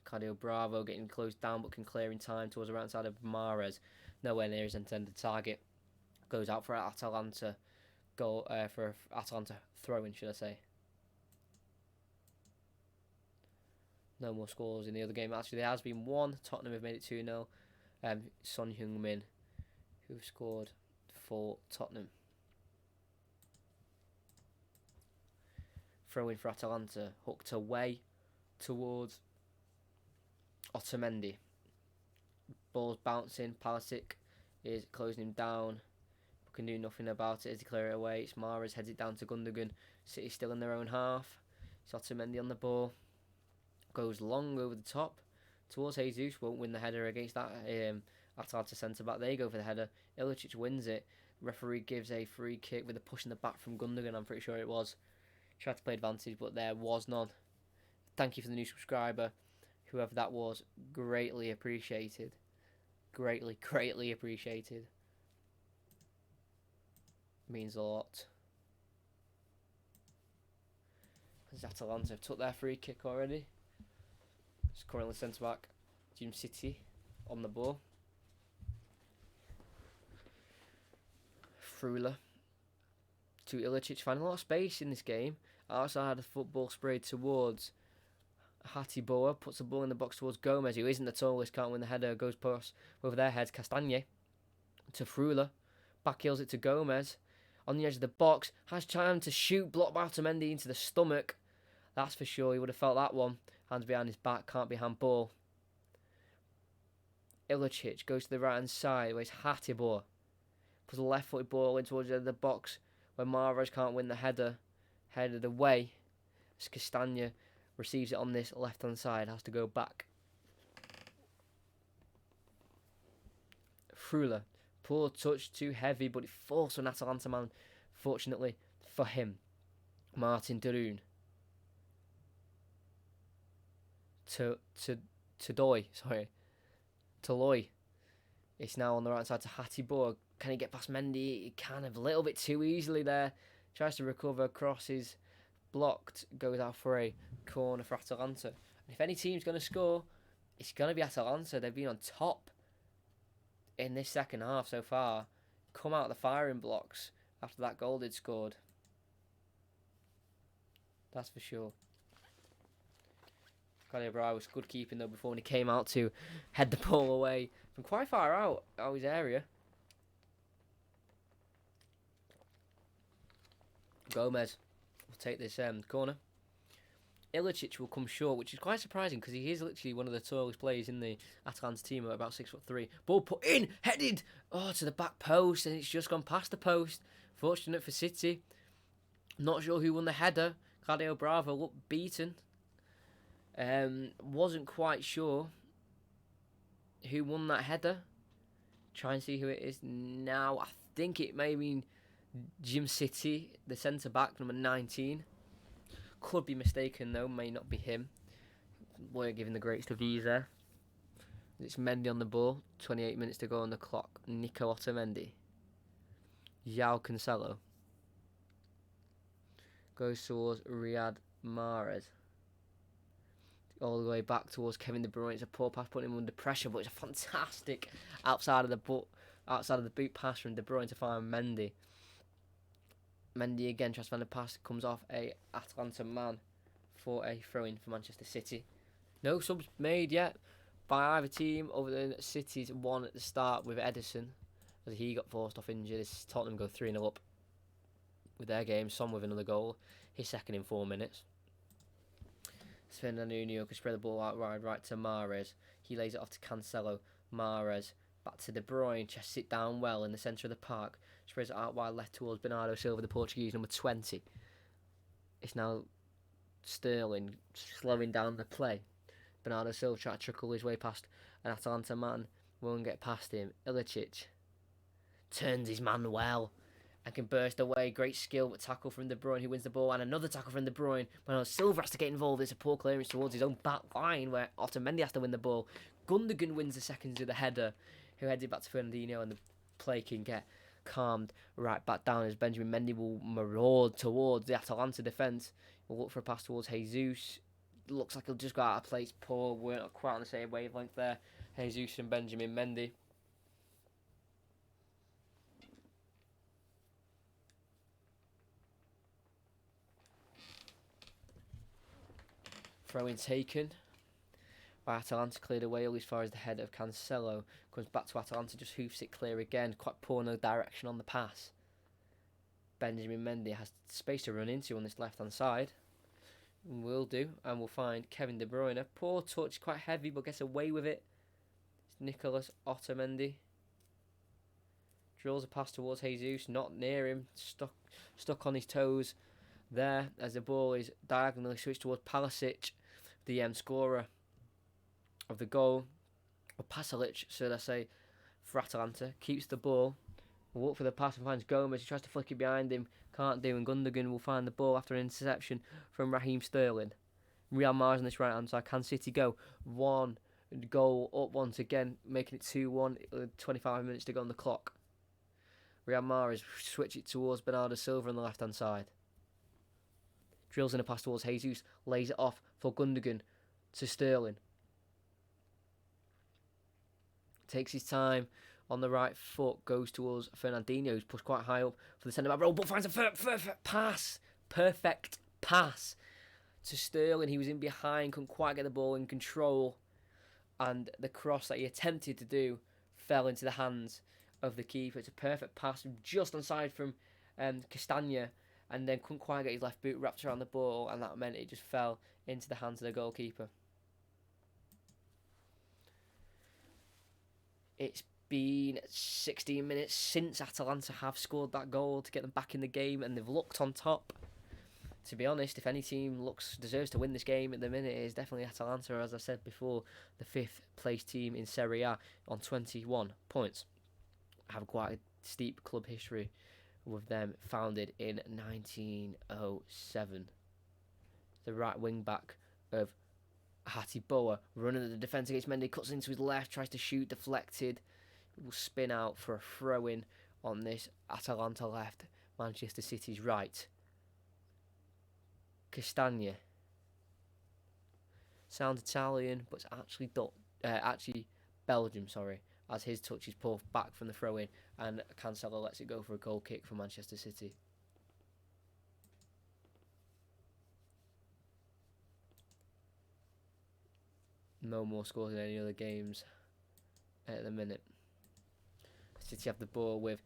Claudio Bravo getting closed down but can clear in time towards the right side of Mahrez. Nowhere near his intended target. Goes out for Atalanta goal, for Atalanta throw-in, should I say. No more scores in the other game. Actually, there has been one. Tottenham have made it 2-0. Son Heung-min, who scored for Tottenham. Throw-in for Atalanta. Hooked away towards Otamendi. Ball's bouncing. Palicic is closing him down, but can do nothing about it as he clear it away. It's Mahrez, heads it down to Gundogan. City still in their own half. It's Otamendi on the ball. Goes long over the top towards Jesus. Won't win the header against that Atalanta centre-back. They go for the header. Ilicic wins it. Referee gives a free kick with a push in the back from Gundogan, I'm pretty sure it was. Tried to play advantage, but there was none. Thank you for the new subscriber. Whoever that was, greatly appreciated. Greatly appreciated. Means a lot. As Atalanta took their free kick already. It's currently centre back Jim City on the ball. Frula to Ilicic, finding a lot of space in this game. Outside the football sprayed towards Hatiboa, puts the ball in the box towards Gomez, who isn't the tallest, can't win the header, goes past over their heads. Castagne to Frula, back heels it to Gomez, on the edge of the box, has time to shoot, blocked by Otamendi into the stomach. That's for sure, he would have felt that one. Hands behind his back, can't be handball. Ilicic goes to the right hand side, where it's Hatiboa. Puts a left footed ball in towards the edge of the box, where Mahrez can't win the header. Headed away as Castagna receives it on this left hand side, has to go back. Frula, poor touch, too heavy, but it falls on Atalanta man, fortunately for him. Martin Darun to Toloi. It's now on the right side to Hatiboa. Can he get past Mendy? He can, a little bit too easily there. Tries to recover, crosses, blocked, goes out for a corner for Atalanta. And if any team's going to score, it's going to be Atalanta. They've been on top in this second half so far. Come out of the firing blocks after that goal they'd scored. That's for sure. Calibra was good keeping though before when he came out to head the ball away from quite far out of his area. Gomez will take this corner. Ilicic will come short, which is quite surprising because he is literally one of the tallest players in the Atalanta team at about 6'3". Ball put in, headed, to the back post, and it's just gone past the post. Fortunate for City. Not sure who won the header. Claudio Bravo looked beaten. Wasn't quite sure who won that header. Try and see who it is now. I think it may be Jim City, the centre back, number 19. Could be mistaken though, may not be him. We're giving the greatest of these there. It's Mendy on the ball, 28 minutes to go on the clock. Nico Otamendi. João Cancelo. Goes towards Riyad Mahrez. All the way back towards Kevin De Bruyne. It's a poor pass, putting him under pressure, but it's a fantastic outside of the boot pass from De Bruyne to find Mendy. Mendy again tries to find a pass, comes off a Atalanta man for a throw-in for Manchester City. No subs made yet by either team other than City's one at the start with Ederson, as he got forced off injured. As Tottenham go 3-0 up with their game. Son with another goal, his second in 4 minutes. Fernando Nuno can spread the ball out wide right to Mahrez. He lays it off to Cancelo. Mahrez back to De Bruyne. Just sit down well in the centre of the park. Spreads it out wide left towards Bernardo Silva, the Portuguese, number 20. It's now Sterling slowing down the play. Bernardo Silva trying to trickle his way past an Atalanta man. Won't get past him. Ilicic turns his man well and can burst away. Great skill, but tackle from De Bruyne, who wins the ball, and another tackle from De Bruyne. Bernardo Silva has to get involved. It's a poor clearance towards his own back line where Otamendi has to win the ball. Gundogan wins the seconds with the header, who heads it back to Fernandinho, and the play can get calmed right back down as Benjamin Mendy will maraud towards the Atalanta defence. We'll look for a pass towards Jesus. Looks like he'll just go out of place. Poor, we're not quite on the same wavelength there. Jesus and Benjamin Mendy. Throw-in taken by Atalanta, cleared away all as far as the head of Cancelo. Comes back to Atalanta, just hoofs it clear again. Quite poor no direction on the pass. Benjamin Mendy has space to run into on this left-hand side. Will do, and we'll find Kevin De Bruyne. Poor touch, quite heavy, but gets away with it. It's Nicolas Otamendi. Drills a pass towards Jesus, not near him. Stuck on his toes there as the ball is diagonally switched towards Palisic, the scorer of the goal. Or Pasalic, should I say, for Atalanta. Keeps the ball. Will look for the pass and finds Gomez. He tries to flick it behind him. Can't do, and Gundogan will find the ball after an interception from Raheem Sterling. Real Mahrez on this right hand side. Can City go? One goal up once again, making it 2-1. 25 minutes to go on the clock. Real Mahrez switch it towards Bernardo Silva on the left hand side. Drills in a pass towards Jesus. Lays it off for Gundogan to Sterling. Takes his time on the right foot, goes towards Fernandinho, who's pushed quite high up for the centre-back role, but finds a perfect pass. Perfect pass to Sterling. He was in behind, couldn't quite get the ball in control, and the cross that he attempted to do fell into the hands of the keeper. It's a perfect pass, just onside from Castagna, and then couldn't quite get his left boot wrapped around the ball, and that meant it just fell into the hands of the goalkeeper. It's been 16 minutes since Atalanta have scored that goal to get them back in the game, and they've looked on top. To be honest, if any team deserves to win this game at the minute, it is definitely Atalanta. As I said before, the 5th place team in Serie A on 21 points. Have quite a steep club history with them, founded in 1907. The right wing back of Hatiboa running at the defence against Mendy, cuts into his left, tries to shoot, deflected. It will spin out for a throw-in on this Atalanta left, Manchester City's right. Castagna. Sounds Italian, but it's actually Belgium, as his touch is pulled back from the throw-in, and Cancelo lets it go for a goal kick for Manchester City. No more scores in any other games at the minute. City have the ball with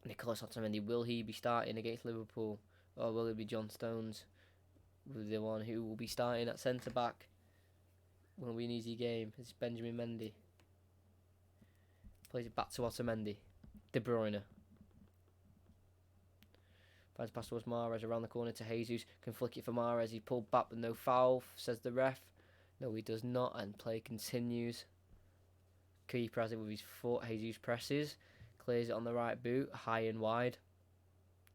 Nicolas Otamendi. Will he be starting against Liverpool, or will it be John Stones, the one who will be starting at centre back? Will be an easy game. It's Benjamin Mendy. Plays it back to Otamendi. De Bruyne. Finds pass towards Mahrez around the corner to Jesus. Can flick it for Mahrez. He pulled back but no foul, says the ref. No, he does not, and play continues. Keeper has it with his foot. Jesus presses. Clears it on the right boot, high and wide,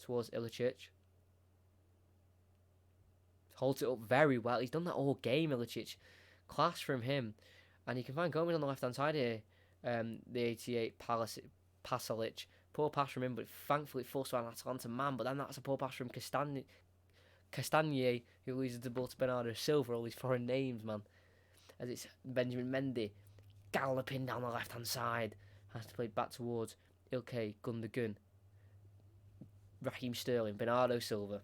towards Ilicic. Holds it up very well. He's done that all game, Ilicic. Class from him. And you can find Gomez on the left-hand side here. The 88 Pasalic. Poor pass from him, but thankfully it falls to an Atalanta man. But then that's a poor pass from Castagna, who loses the ball to Bernardo Silva. All these foreign names, man. As it's Benjamin Mendy galloping down the left-hand side. Has to play back towards Ilkay Gundogan. Raheem Sterling, Bernardo Silva.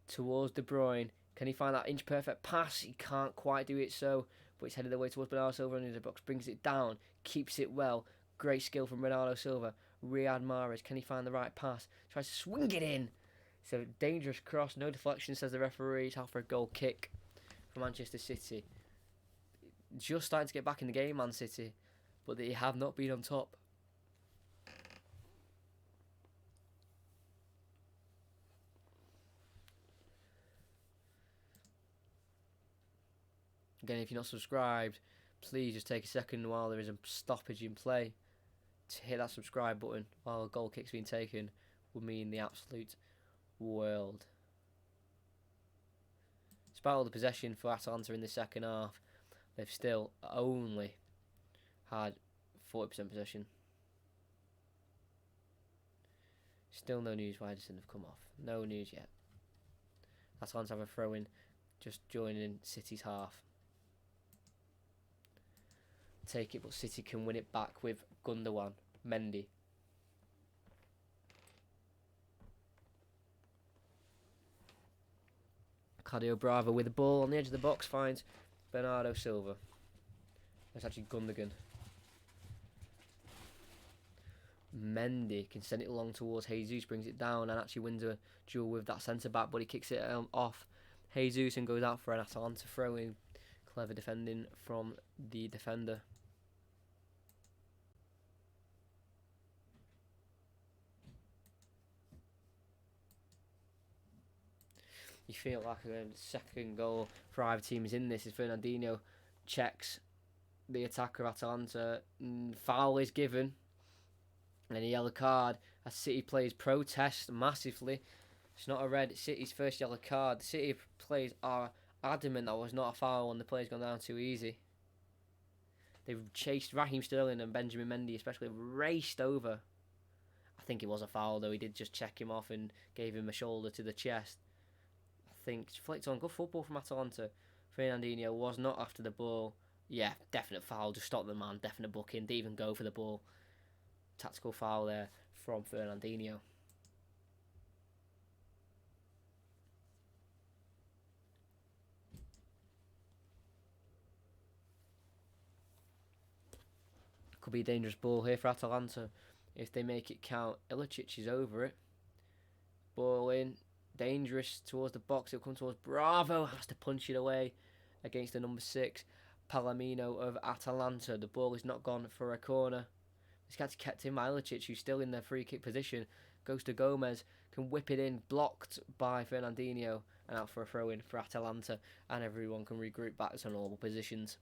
Towards De Bruyne. Can he find that inch-perfect pass? He can't quite do it so, but he's headed away towards Bernardo Silva into the box. Brings it down. Keeps it well. Great skill from Bernardo Silva. Riyad Mahrez. Can he find the right pass? Tries to swing it in. It's a dangerous cross. No deflection, says the referee. It's out for a goal kick for Manchester City. Just starting to get back in the game, Man City, but they have not been on top. Again, if you're not subscribed, please just take a second while there is a stoppage in play to hit that subscribe button while a goal kick's been taken. Would mean the absolute world. Despite all the possession for Atalanta in the second half, they've still only had 40% possession. Still no news why Edison have come off. No news yet. Atalanta have a throw-in, just joining City's half. Take it, but City can win it back with Gundogan, Mendy. Claudio Bravo with the ball on the edge of the box finds Bernardo Silva. That's actually Gundogan. Mendy can send it along towards Jesus, brings it down and actually wins a duel with that centre back, but he kicks it off Jesus and goes out for an Atalanta throw-in. Clever defending from the defender. You feel like a second goal for either team is in this as Fernandinho checks the attacker of Atalanta. Foul is given. And then a yellow card as City players protest massively. It's not a red, it's City's first yellow card. The City players are adamant that was not a foul and the play's gone down too easy. They've chased Raheem Sterling and Benjamin Mendy, especially raced over. I think it was a foul though. He did just check him off and gave him a shoulder to the chest. I think flicked on. Good football from Atalanta. Fernandinho was not after the ball. Yeah, definite foul. Just stop the man. Definite booking. Didn't even go for the ball. Tactical foul there from Fernandinho. Could be a dangerous ball here for Atalanta. If they make it count, Ilicic is over it. Ball in. Dangerous towards the box. It'll come towards Bravo. Has to punch it away against the number 6. Palomino of Atalanta. The ball is not gone for a corner. This guy's kept in by Ilicic, who's still in the free kick position. Goes to Gomez. Can whip it in. Blocked by Fernandinho. And out for a throw in for Atalanta. And everyone can regroup back to normal positions.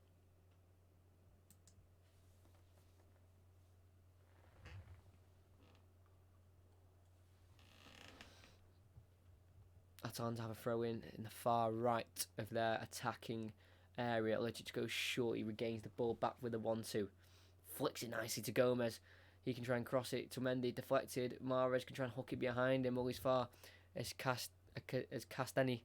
Atalanta have a throw in the far right of their attacking area. Ilicic goes short. He regains the ball back with a 1-2. Flicks it nicely to Gomez. He can try and cross it to Mendy. Deflected. Mahrez can try and hook it behind him. All as far as Castani.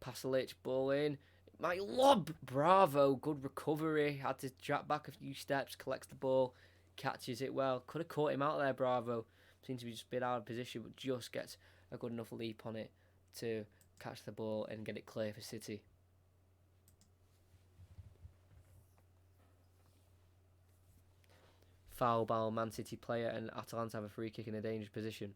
Pasalic. Ball in. My lob. Bravo. Good recovery. Had to drop back a few steps. Collects the ball. Catches it well. Could have caught him out there, Bravo. Seems to be just a bit out of position, but just gets a good enough leap on it to catch the ball and get it clear for City. Foul by a Man City player, and Atalanta have a free kick in a dangerous position.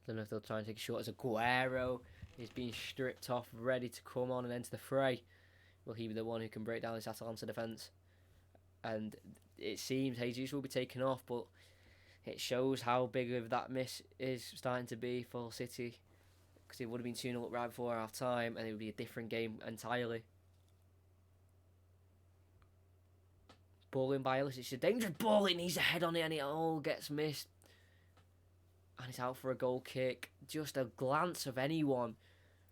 I don't know if they'll try and take a shot as Aguero is being stripped off, ready to come on and enter the fray. Will he be the one who can break down this Atalanta defence? And it seems Jesus will be taken off, but it shows how big of that miss is starting to be for City, because it would have been 2-0 up right before half time and it would be a different game entirely. Ball in by Ilicic. It's a dangerous ball. It needs a head on it and it all gets missed. And it's out for a goal kick. Just a glance of anyone,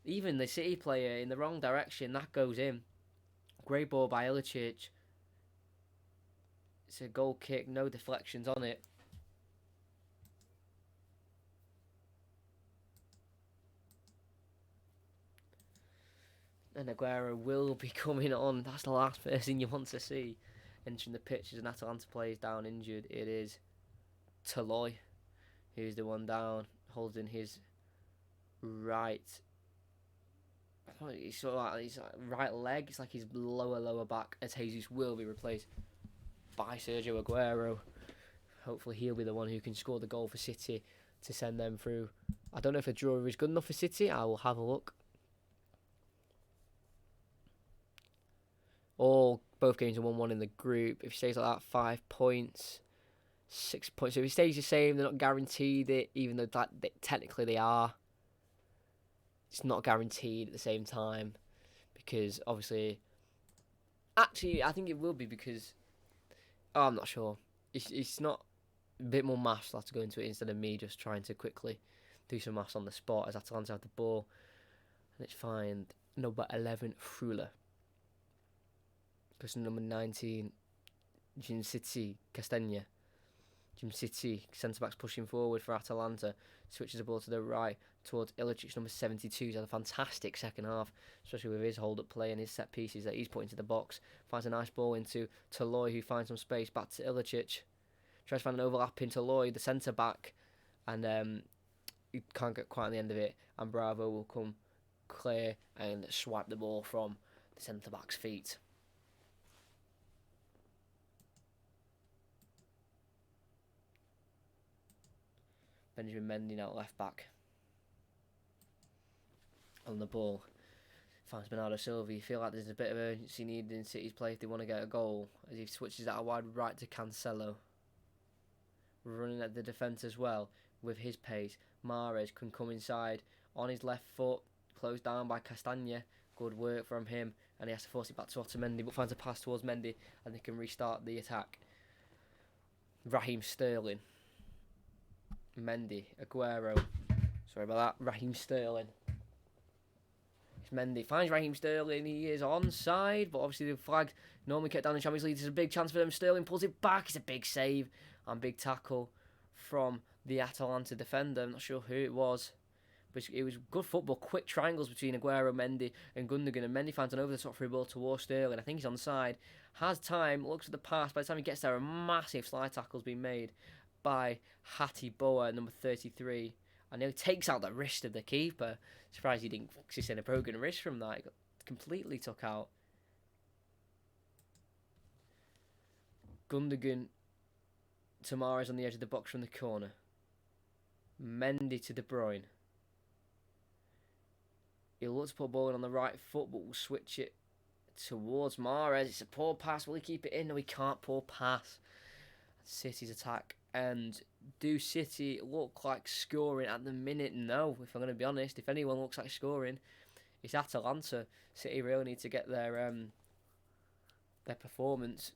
even the City player, in the wrong direction, that goes in. Great ball by Ilicic. It's a goal kick, no deflections on it. And Aguero will be coming on. That's the last person you want to see entering the pitch as an Atalanta player is down injured. It is Toloi who's the one down, holding his right. He's sort of like his right leg. It's like his lower back, as Jesus will be replaced by Sergio Aguero. Hopefully he'll be the one who can score the goal for City to send them through. I don't know if a draw is good enough for City. I will have a look. Both games are 1-1 in the group. If he stays like that, 5 points, 6 points. So if he stays the same, they're not guaranteed it, even though technically they are. It's not guaranteed at the same time, because obviously, actually, I think it will be because, I'm not sure. It's not a bit more maths. I'll have to go into it instead of me just trying to quickly do some maths on the spot as Atalanta have the ball. And it's fine. Number 11, Frula. Person number 19, Jim City, Castagna. Jim City, centre-backs pushing forward for Atalanta. Switches the ball to the right towards Ilicic, number 72. He's had a fantastic second half, especially with his hold-up play and his set pieces that he's put into the box. Finds a nice ball into Toloi, who finds some space. Back to Ilicic. Tries to find an overlap into Toloi, the centre-back. And he can't get quite on the end of it. And Bravo will come clear and swipe the ball from the centre-back's feet. Benjamin Mendy now left back on the ball. Finds Bernardo Silva. You feel like there's a bit of urgency needed in City's play if they want to get a goal, as he switches that wide right to Cancelo. Running at the defence as well with his pace. Mahrez can come inside on his left foot, closed down by Castagna. Good work from him, and he has to force it back to Otamendi, but finds a pass towards Mendy and they can restart the attack. Raheem Sterling. Mendy, Aguero. Sorry about that. Raheem Sterling. It's Mendy. Finds Raheem Sterling. He is onside, but obviously the flag normally kept down in Champions League. There's a big chance for them. Sterling pulls it back. It's a big save and big tackle from the Atalanta defender. I'm not sure who it was. But it was good football, quick triangles between Aguero, Mendy, and Gundogan. And Mendy finds an over the top free ball towards Sterling. I think he's on the side. Has time, looks at the pass. By the time he gets there, a massive slide tackle's been made by Hattie Boa, number 33. And he takes out the wrist of the keeper. Surprised he didn't sustain a broken wrist from that. He got completely took out. Gundogan to Mahrez on the edge of the box from the corner. Mendy to De Bruyne. He'll look to put a ball in on the right foot, but will switch it towards Mahrez. It's a poor pass. Will he keep it in? No, he can't. Poor pass. City's attack. And do City look like scoring at the minute? No, if I'm going to be honest. If anyone looks like scoring, it's Atalanta. City really need to get their performance.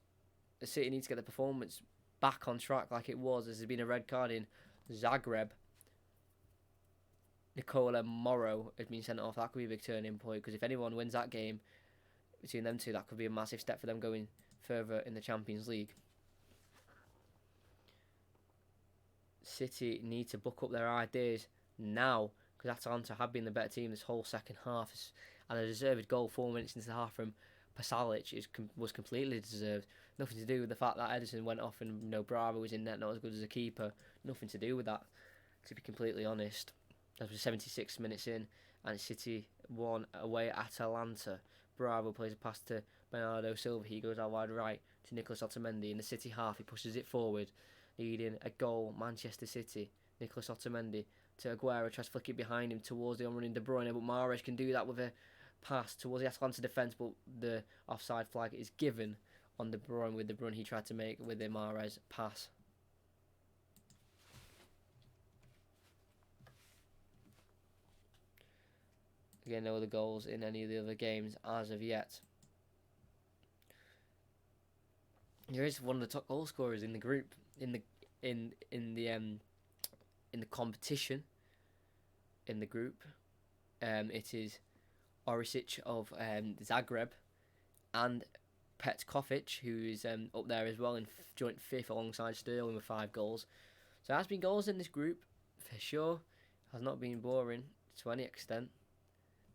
The City needs to get their performance back on track like it was. There's been a red card in Zagreb. Nicola Morrow has been sent off. That could be a big turning point, because if anyone wins that game between them two, that could be a massive step for them going further in the Champions League. City need to book up their ideas now, because Atalanta have been the better team this whole second half, and a deserved goal 4 minutes into the half from Pasalic was completely deserved. Nothing to do with the fact that Ederson went off and Bravo was in net, not as good as a keeper. Nothing to do with that, to be completely honest. That was 76 minutes in, and City won away at Atalanta. Bravo plays a pass to Bernardo Silva. He goes out wide right to Nicolas Otamendi. In the City half, he pushes it forward, leading a goal, Manchester City. Nicolas Otamendi to Aguero, tries to flick it behind him towards the on-running De Bruyne, but Mahrez can do that with a pass towards the Atalanta defence, but the offside flag is given on De Bruyne with the run he tried to make with the Mahrez pass. Again, no other goals in any of the other games as of yet. There is one of the top goal scorers in the group in the competition in the group. It is Orisic of Zagreb and Petkovic, who is up there as well in joint fifth alongside Sterling with 5 goals. So there has been goals in this group for sure. Has not been boring to any extent,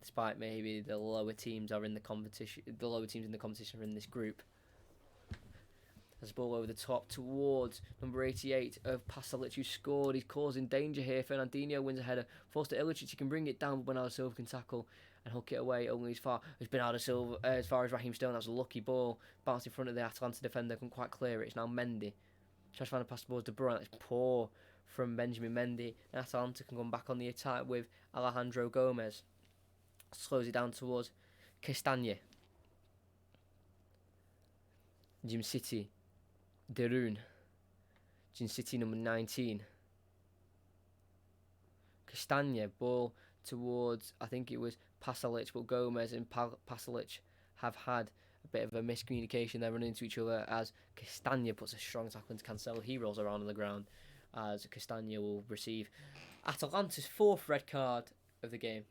despite maybe the lower teams are in the competition. The lower teams in the competition are in this group. There's a ball over the top towards number 88 of Pasalic, who scored. He's causing danger here. Fernandinho wins a header. Forced to Ilicic. He can bring it down, but Bernardo Silva can tackle and hook it away only as far as Bernardo Silva, as far as Raheem Sterling. That was a lucky ball. Bounced in front of the Atalanta defender. Couldn't quite clear it. It's now Mendy. Tries to find a pass towards De Bruyne. That's poor from Benjamin Mendy. And Atalanta can come back on the attack with Alejandro Gomez. Slows it down towards Castagne. Jim City. Derun. Jim City number 19. Castagne, ball towards, I think it was Pasalic, but Gomez and Pasalic have had a bit of a miscommunication. They're running into each other as Castagne puts a strong tackle into Cancelo. He rolls around on the ground as Castagne will receive Atalanta's 4th red card of the game.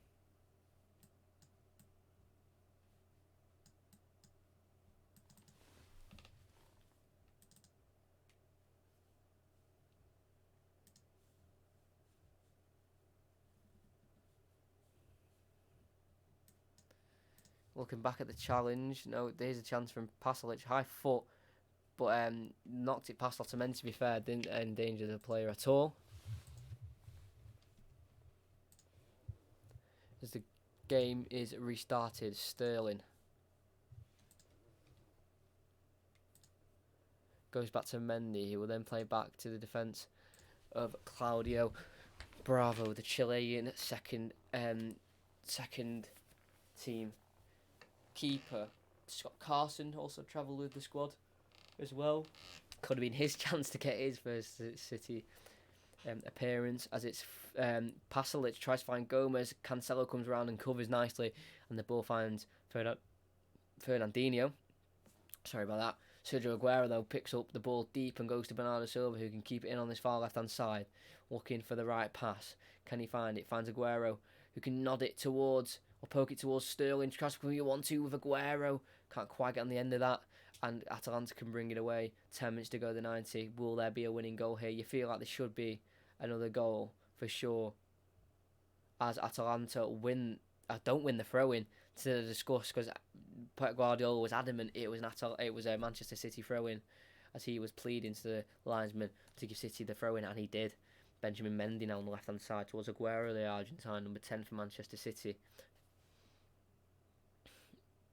Looking back at the challenge, no, there's a chance from Pasalic, high foot, but knocked it past Otamendi, to be fair, didn't endanger the player at all. As the game is restarted, Sterling goes back to Mendy, who will then play back to the defence of Claudio Bravo, the Chilean second team keeper. Scott Carson also travelled with the squad as well. Could have been his chance to get his first City appearance, as it's Pasalic tries to find Gomez. Cancelo comes around and covers nicely, and the ball finds Fernandinho. Sorry about that. Sergio Aguero, though, picks up the ball deep and goes to Bernardo Silva, who can keep it in on this far left-hand side, looking for the right pass. Can he find it? Finds Aguero, who can nod it towards, or poke it towards Sterling. Tries to come 1-2 with Aguero. Can't quite get on the end of that. and Atalanta can bring it away. 10 minutes to go, the 90. Will there be a winning goal here? You feel like there should be another goal for sure. As Atalanta don't win the throw-in to discuss, because Pep Guardiola was adamant it was a Manchester City throw-in, as he was pleading to the linesman to give City the throw-in, and he did. Benjamin Mendy now on the left-hand side towards Aguero, the Argentine, number 10 for Manchester City.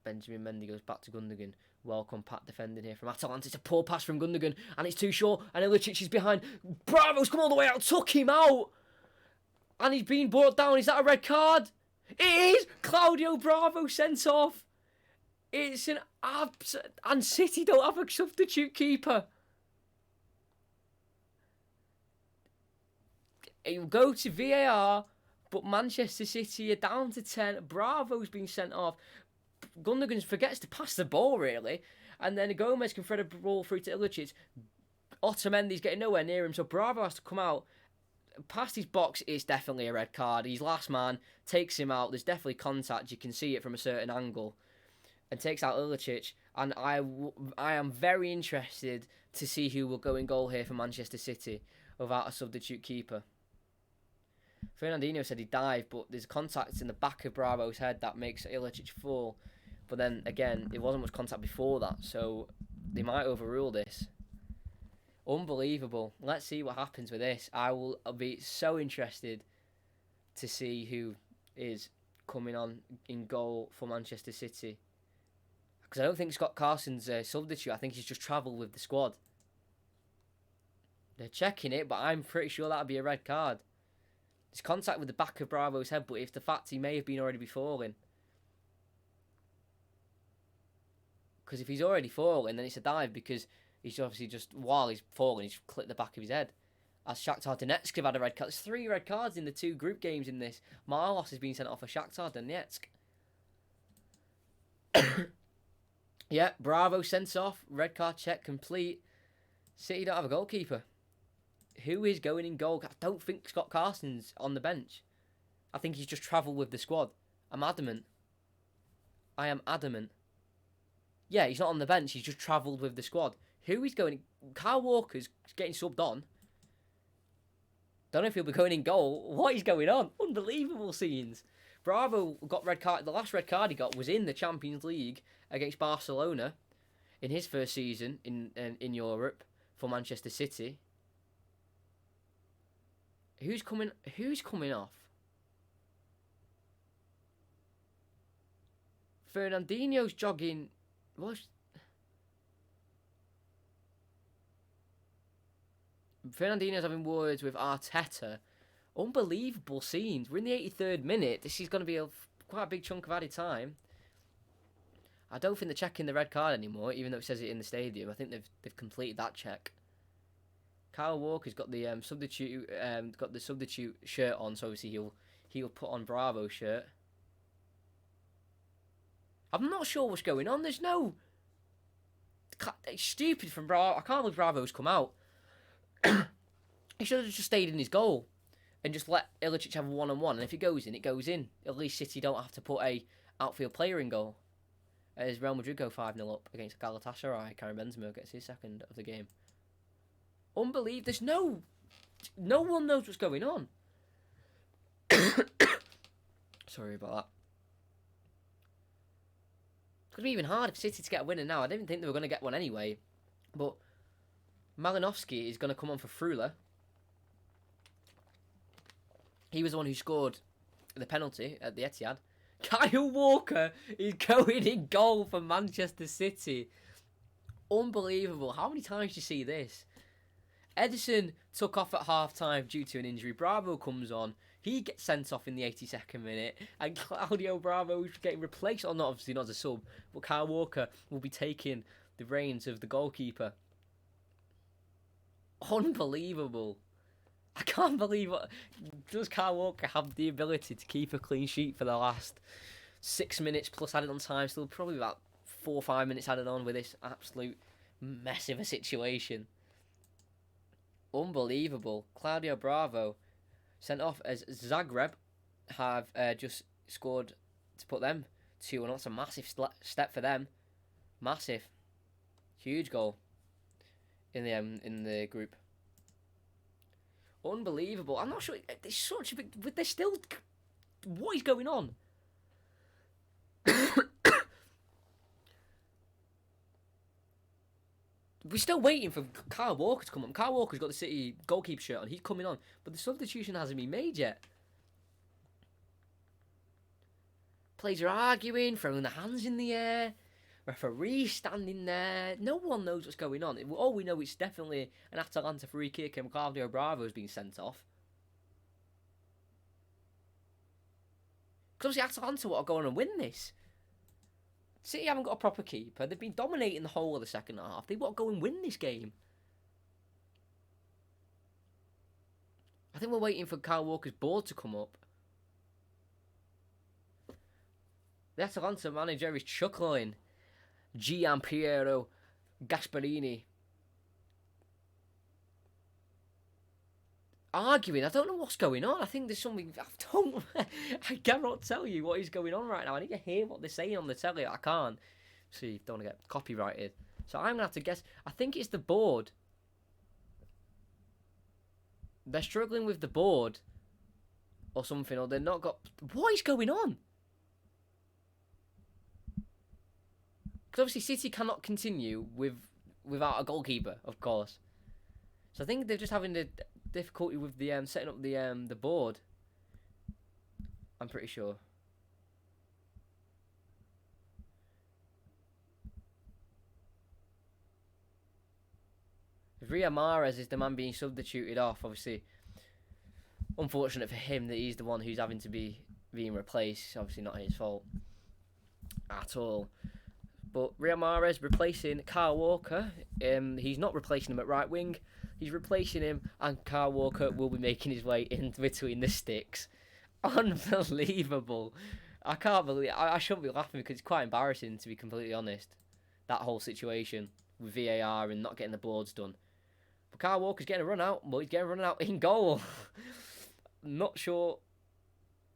Benjamin Mendy goes back to Gundogan. Well compact defending here from Atalanta. It's a poor pass from Gundogan, and it's too short, and Ilicic is behind. Bravo's come all the way out, took him out, and he's been brought down. Is that a red card? It is! Claudio Bravo sent off. It's an and City don't have a substitute keeper. It will go to VAR, but Manchester City are down to 10. Bravo's been sent off. Gundogan forgets to pass the ball, really. And then Gomez can thread a ball through to Ilicic. Otamendi's getting nowhere near him, so Bravo has to come out. Past his box, it's definitely a red card. He's last man, takes him out. There's definitely contact. You can see it from a certain angle. And takes out Ilicic. And I am very interested to see who will go in goal here for Manchester City without a substitute keeper. Fernandinho said he dived, but there's contact in the back of Bravo's head that makes Ilicic fall. But then, again, it wasn't much contact before that, so they might overrule this. Unbelievable. Let's see what happens with this. I'll be so interested to see who is coming on in goal for Manchester City. Because I don't think Scott Carson's a substitute. I think he's just travelled with the squad. They're checking it, but I'm pretty sure that would be a red card. There's contact with the back of Bravo's head, but if the fact he may have been already falling. Because if he's already falling, then it's a dive, because he's obviously just, while he's falling, he's clipped the back of his head. As Shakhtar Donetsk have had a red card. There's 3 red cards in the 2 group games in this. Marlos has been sent off for Shakhtar Donetsk. Yeah, Bravo sent off. Red card check complete. City don't have a goalkeeper. Who is going in goal? I don't think Scott Carson's on the bench. I think he's just travelled with the squad. I'm adamant. I am adamant. Yeah, he's not on the bench. He's just travelled with the squad. Who is going? Kyle Walker's getting subbed on. Don't know if he'll be going in goal. What is going on? Unbelievable scenes. Bravo got red card. The last red card he got was in the Champions League against Barcelona in his first season in Europe for Manchester City. Who's coming off? Fernandinho's jogging. What? Fernandinho's having words with Arteta. Unbelievable scenes. We're in the 83rd minute. This is going to be quite a big chunk of added time. I don't think they're checking the red card anymore, even though it says it in the stadium. I think they've completed that check. Kyle Walker's got the substitute shirt on, so obviously he'll put on Bravo's shirt. I'm not sure what's going on. There's no. It's stupid from Bravo. I can't believe Bravo's come out. He should have just stayed in his goal and just let Ilicic have a one-on-one. And if it goes in, it goes in. At least City don't have to put a outfield player in goal. As Real Madrid go 5-0 up against Galatasaray, Karim Benzema gets his second of the game. Unbelievable. There's no one knows what's going on. Sorry about that. It's going to be even hard for City to get a winner now. I didn't think they were going to get one anyway. But Malinovsky is going to come on for Frula. He was the one who scored the penalty at the Etihad. Kyle Walker is going in goal for Manchester City. Unbelievable. How many times do you see this? Edison took off at half-time due to an injury. Bravo comes on. He gets sent off in the 82nd minute. And Claudio Bravo is getting replaced. Or not, obviously not as a sub. But Kyle Walker will be taking the reins of the goalkeeper. Unbelievable. I can't believe what. Does Kyle Walker have the ability to keep a clean sheet for the last 6 minutes plus added on time? Still probably about 4 or 5 minutes added on with this absolute mess of a situation. Unbelievable. Claudio Bravo sent off as Zagreb have just scored to put them 2-1. That's a massive step for them. Massive. Huge goal in the group. Unbelievable. I'm not sure. There's such a big. But there's still. What is going on? We're still waiting for Kyle Walker to come on. Kyle Walker's got the City goalkeeper shirt on. He's coming on. But the substitution hasn't been made yet. Players are arguing, throwing their hands in the air. Referee standing there. No one knows what's going on. All we know is definitely an Atalanta free kick and Claudio Bravo has been sent off. Because obviously Atalanta want to go on and win this. City haven't got a proper keeper. They've been dominating the whole of the second half. They want to go and win this game. I think we're waiting for Kyle Walker's board to come up. The Atalanta manager is chuckling. Gianpiero Gasparini. Arguing. I don't know what's going on. I think there's something. I cannot tell you what is going on right now. I need to hear what they're saying on the telly. I can't. See, don't want to get copyrighted. So I'm going to have to guess. I think it's the board. They're struggling with the board. Or something. Or they're not got. What is going on? Because obviously City cannot continue without a goalkeeper, of course. So I think they're just having the difficulty with the setting up the board. I'm pretty sure. Riyad Mahrez is the man being substituted off. Obviously, unfortunate for him that he's the one who's having to be being replaced. Obviously, not his fault at all. But Riyad Mahrez replacing Kyle Walker. He's not replacing him at right wing. He's replacing him, and Kyle Walker will be making his way in between the sticks. Unbelievable. I can't believe I shouldn't be laughing because it's quite embarrassing, to be completely honest. That whole situation with VAR and not getting the boards done. But Kyle Walker's getting a run out, but he's getting a run out in goal. Not sure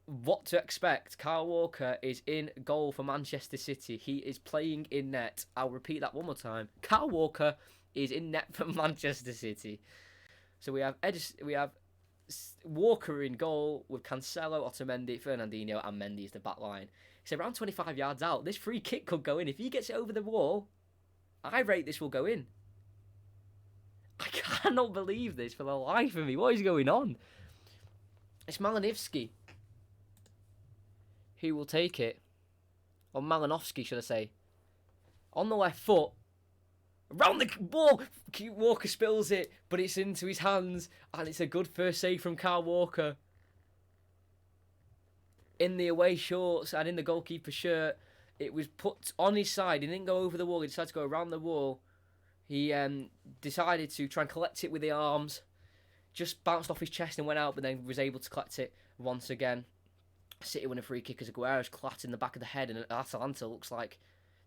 what to expect. Kyle Walker is in goal for Manchester City. He is playing in net. I'll repeat that one more time. Kyle Walker is in net for Manchester City. So we have Walker in goal with Cancelo, Otamendi, Fernandinho, and Mendy as the back line. It's around 25 yards out. This free kick could go in. If he gets it over the wall, I rate this will go in. I cannot believe this for the life of me. What is going on? It's Malinowski who will take it. Or Malinowski, should I say. On the left foot. Around the ball. Walker spills it, but it's into his hands. And it's a good first save from Kyle Walker. In the away shorts and in the goalkeeper's shirt. It was put on his side. He didn't go over the wall. He decided to go around the wall. He decided to try and collect it with the arms. Just bounced off his chest and went out, but then was able to collect it once again. City win a free kick as Aguero's clattered in the back of the head, and Atalanta looks like...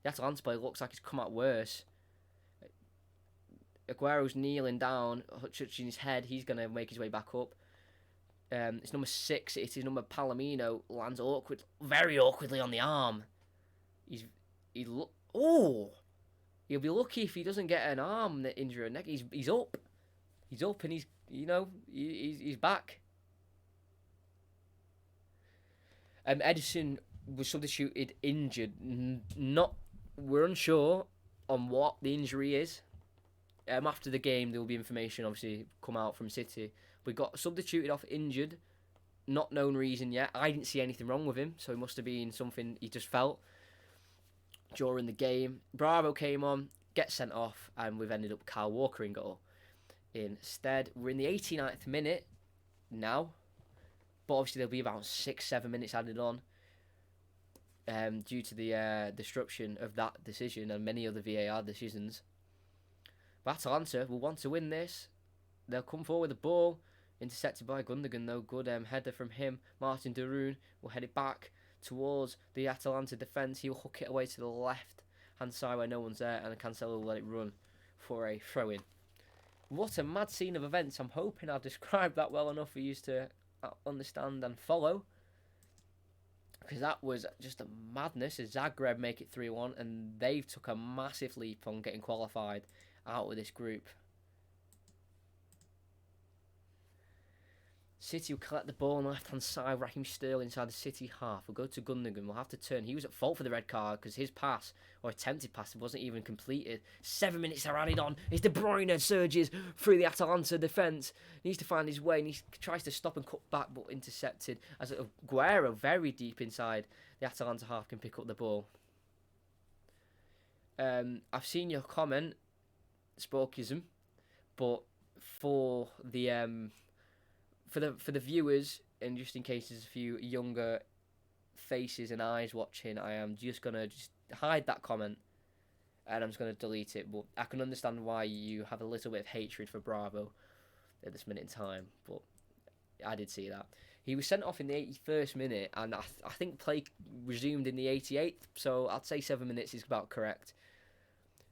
The Atalanta player looks like it's come out worse. Aguero's kneeling down, touching his head. He's going to make his way back up. It's number 6. It is number Palomino. Lands very awkwardly on the arm. He'll be lucky if he doesn't get an arm injury or neck. He's up. He's up and he's back. Edison was substituted injured. We're unsure on what the injury is. After the game, there will be information obviously come out from City. We got substituted off injured. Not known reason yet. I didn't see anything wrong with him, so it must have been something he just felt during the game. Bravo came on, gets sent off, and we've ended up Kyle Walker in goal. Instead, we're in the 89th minute now, but obviously there'll be about 6-7 minutes added on due to the disruption of that decision and many other VAR decisions. But Atalanta will want to win this. They'll come forward with the ball, intercepted by Gundogan though. Good header from him. Martin Darun will head it back towards the Atalanta defence. He'll hook it away to the left hand side where no one's there, and Cancelo will let it run for a throw-in. What a mad scene of events. I'm hoping I've described that well enough for you to understand and follow. because that was just a madness as Zagreb make it 3-1, and they've took a massive leap on getting qualified out of this group. City will collect the ball on the left-hand side. Raheem Sterling inside the City half. We'll go to Gundogan. We'll have to turn. He was at fault for the red card because his pass, or attempted pass, wasn't even completed. 7 minutes are added on. It's De Bruyne surges through the Atalanta defence. Needs to find his way. And he tries to stop and cut back, but intercepted. As Aguero, very deep inside the Atalanta half, can pick up the ball. I've seen your comment, Sporkism, but for the for the viewers, and just in case there's a few younger faces and eyes watching, I am just gonna hide that comment, and I'm just gonna delete it. But I can understand why you have a little bit of hatred for Bravo at this minute in time. But I did see that he was sent off in the 81st minute, and I think play resumed in the 88th. So I'd say 7 minutes is about correct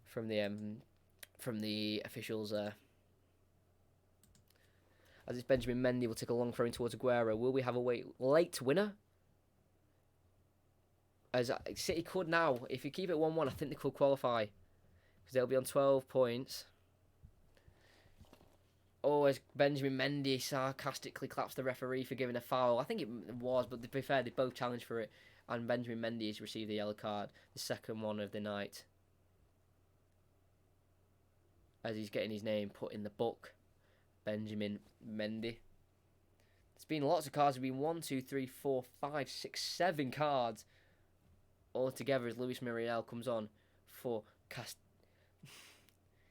from the officials there. As it's Benjamin Mendy will take a long throw in towards Aguero. Will we have a late winner? As City could now, if you keep it 1-1, I think they could qualify. Because they'll be on 12 points. Oh, as Benjamin Mendy sarcastically claps the referee for giving a foul. I think it was, but to be fair, they both challenged for it. And Benjamin Mendy has received the yellow card. The second one of the night. As he's getting his name put in the book. Benjamin Mendy. There's been lots of cards. There's been 1, 2, 3, 4, 5, 6, 7 cards all together as Luis Muriel comes on for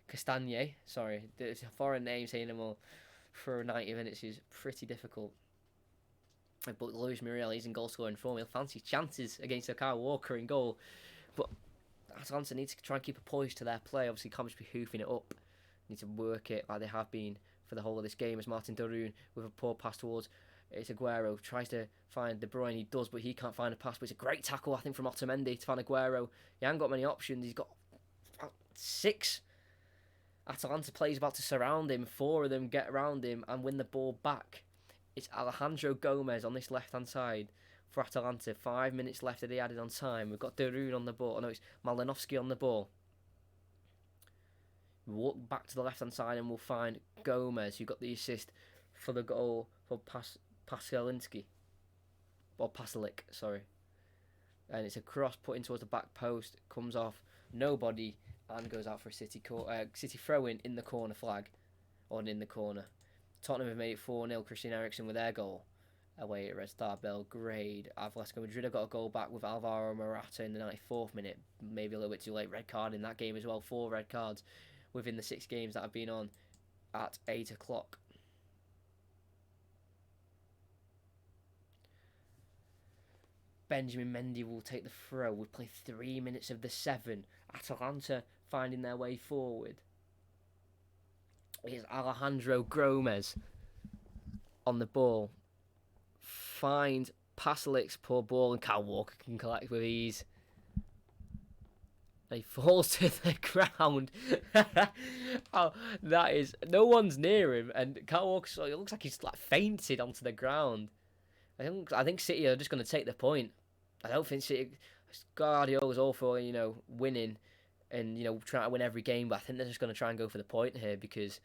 Castagne. Sorry, there's a foreign name, saying them all for 90 minutes is pretty difficult. But Luis Muriel is in goal scoring form. He'll fancy chances against Kyle Walker in goal. But Atalanta need to try and keep a poise to their play. Obviously, can't just be hoofing it up. Need to work it like they have been for the whole of this game, as Martin Darun with a poor pass towards it's Aguero, tries to find De Bruyne, he does, but he can't find a pass, but it's a great tackle, I think, from Otamendi to find Aguero. He hasn't got many options, he's got 6 Atalanta players about to surround him, 4 of them get around him and win the ball back. It's Alejandro Gomez on this left-hand side for Atalanta, 5 minutes left of the added on time. We've got Darun on the ball, oh no, it's Malinovsky on the ball. We'll walk back to the left-hand side and we'll find Gomez, who got the assist for the goal for Pasalinsky. Or Pasalic, sorry. And it's a cross put in towards the back post, comes off, nobody, and goes out for a City throw-in in the corner flag. Or in the corner. Tottenham have made it 4-0, Christian Eriksen with their goal. Away at Red Star Belgrade. Atletico Madrid have got a goal back with Alvaro Morata in the 94th minute. Maybe a little bit too late. Red card in that game as well. 4 red cards within the 6 games that have been on at 8 o'clock. Benjamin Mendy will take the throw. We'll play 3 minutes of the 7. Atalanta finding their way forward. Here's Alejandro Gomez on the ball. Finds Pasalic's poor ball, and Kyle Walker can collect with ease. And he falls to the ground. Oh, that is... No one's near him, and Kyle Walker, it looks like he's like fainted onto the ground. I think City are just going to take the point. I don't think City... Guardiola's all for, winning and, trying to win every game, but I think they're just going to try and go for the point here, because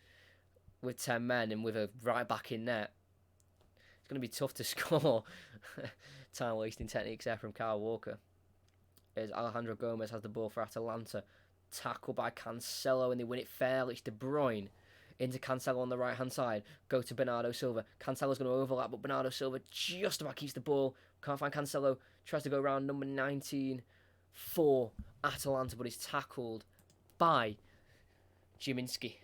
with 10 men and with a right back in net, it's going to be tough to score. Time-wasting techniques there from Kyle Walker. As Alejandro Gomez has the ball for Atalanta. Tackle by Cancelo, and they win it fairly. It's De Bruyne into Cancelo on the right-hand side. Go to Bernardo Silva. Cancelo's going to overlap, but Bernardo Silva just about keeps the ball. Can't find Cancelo. Tries to go around number 19 for Atalanta, but is tackled by Jimitsi,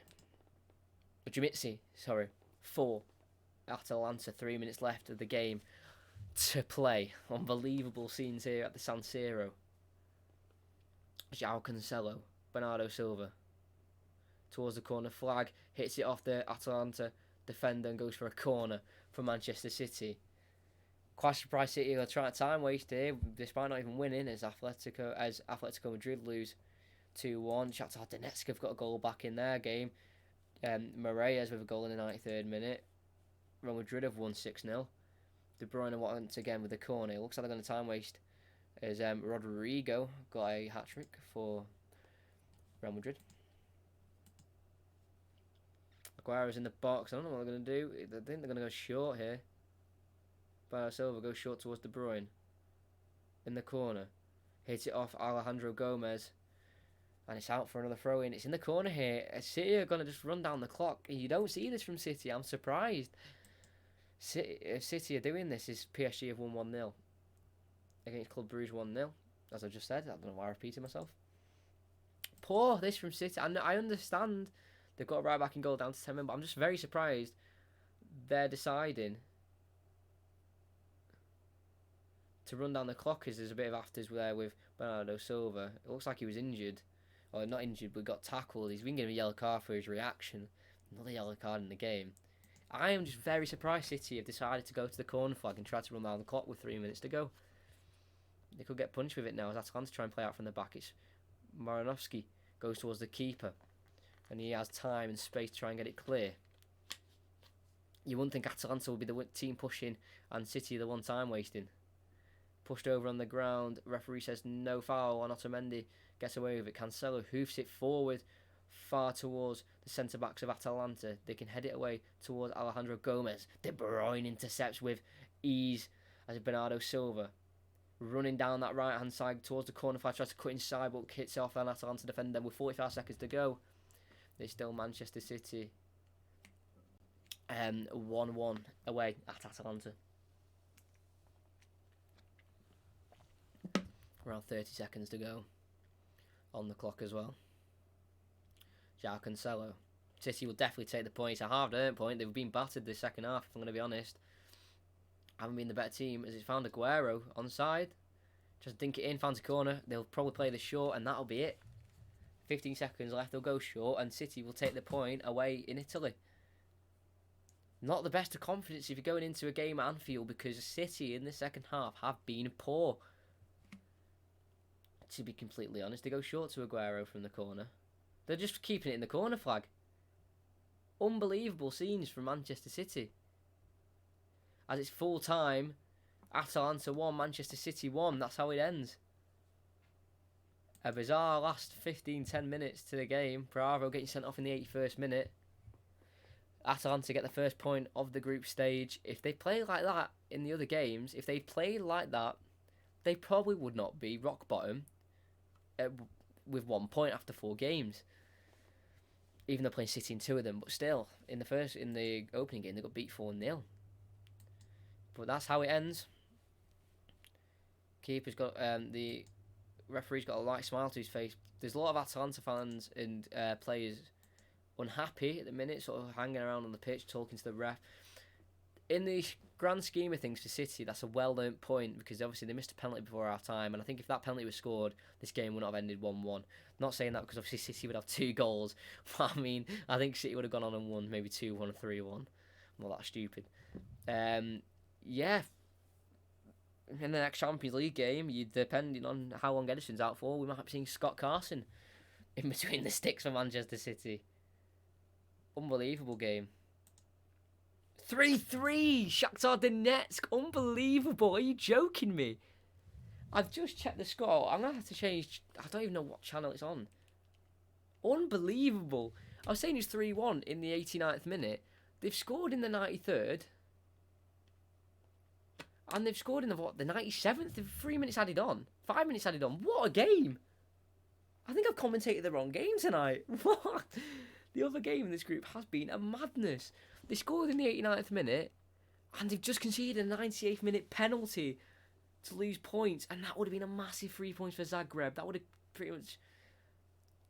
for Atalanta. 3 minutes left of the game to play. Unbelievable scenes here at the San Siro. João Cancelo, Bernardo Silva towards the corner flag, hits it off the Atalanta defender and goes for a corner for Manchester City. Quite surprised City are trying to time waste here, despite not even winning, as Atletico Madrid lose 2-1. Shakhtar Donetsk have got a goal back in their game. Moraes with a goal in the 93rd minute. Real Madrid have won 6-0. De Bruyne once again with the corner. It looks like they're going to time waste. As Rodrigo got a hat trick for Real Madrid. Aguero's in the box. I don't know what they're going to do. I think they're going to go short here. Bernardo Silva goes short towards De Bruyne. In the corner. Hits it off Alejandro Gomez. And it's out for another throw in. It's in the corner here. City are going to just run down the clock. You don't see this from City. I'm surprised. City are doing this. Is PSG have won 1-0 against Club Brugge 1-0. As I just said. I don't know why I repeated myself. Poor this from City. I understand they've got a right back in goal down to 10 men, but I'm just very surprised they're deciding to run down the clock as there's a bit of afters there with Bernardo Silva. It looks like he was injured. Or not injured, but got tackled. He's been given a yellow card for his reaction. Another yellow card in the game. I am just very surprised City have decided to go to the corner flag and try to run down the clock with 3 minutes to go. They could get punched with it now as Atalanta try and play out from the back. It's Marinovsky goes towards the keeper. And he has time and space to try and get it clear. You wouldn't think Atalanta would be the team pushing and City the one time wasting. Pushed over on the ground. Referee says no foul on Otamendi. Gets away with it. Cancelo hoofs it forward far towards the centre-backs of Atalanta. They can head it away towards Alejandro Gomez. De Bruyne intercepts with ease as Bernardo Silva. Running down that right-hand side towards the corner flag. Tries to cut inside but hits it off an Atalanta defender with 45 seconds to go. It's still Manchester City. 1-1 away at Atalanta. Around 30 seconds to go on the clock as well. João Cancelo. City will definitely take the point. It's a hard-earned point. They've been battered this second half, if I'm going to be honest. Haven't been the better team as it's found Aguero on side. Just dink it in, finds a corner. They'll probably play the short and that'll be it. 15 seconds left, they'll go short and City will take the point away in Italy. Not the best of confidence if you're going into a game at Anfield because City in the second half have been poor. To be completely honest, they go short to Aguero from the corner. They're just keeping it in the corner flag. Unbelievable scenes from Manchester City. As it's full time, Atalanta 1, Manchester City 1. That's how it ends. A bizarre last 15-10 minutes to the game. Bravo getting sent off in the 81st minute. Atalanta get the first point of the group stage. If they play like that in the other games, if they played like that, they probably would not be rock bottom with 1 point after 4 games. Even though playing City in 2 of them, but still, in the opening game, they got beat 4-0. But that's how it ends. Keeper's got the referee's got a light smile to his face. There's a lot of Atalanta fans and players unhappy at the minute, sort of hanging around on the pitch, talking to the ref. In the grand scheme of things for City, that's a well-earned point because obviously they missed a penalty before our time, and I think if that penalty was scored, this game would not have ended 1-1. Not saying that because obviously City would have 2 goals, but I mean, I think City would have gone on and won maybe 2-1 or 3-1. I'm not that stupid. Yeah. In the next Champions League game, depending on how long Ederson's out for, we might be seeing Scott Carson in between the sticks for Manchester City. Unbelievable game. 3-3! Shakhtar Donetsk! Unbelievable! Are you joking me? I've just checked the score. I'm going to have to change... I don't even know what channel it's on. Unbelievable. I was saying it's 3-1 in the 89th minute. They've scored in the 93rd. And they've scored in the 97th? 3 minutes added on. 5 minutes added on. What a game! I think I've commentated the wrong game tonight. What? The other game in this group has been a madness. They scored in the 89th minute, and they've just conceded a 98th minute penalty to lose points, and that would have been a massive 3 points for Zagreb. That would have pretty much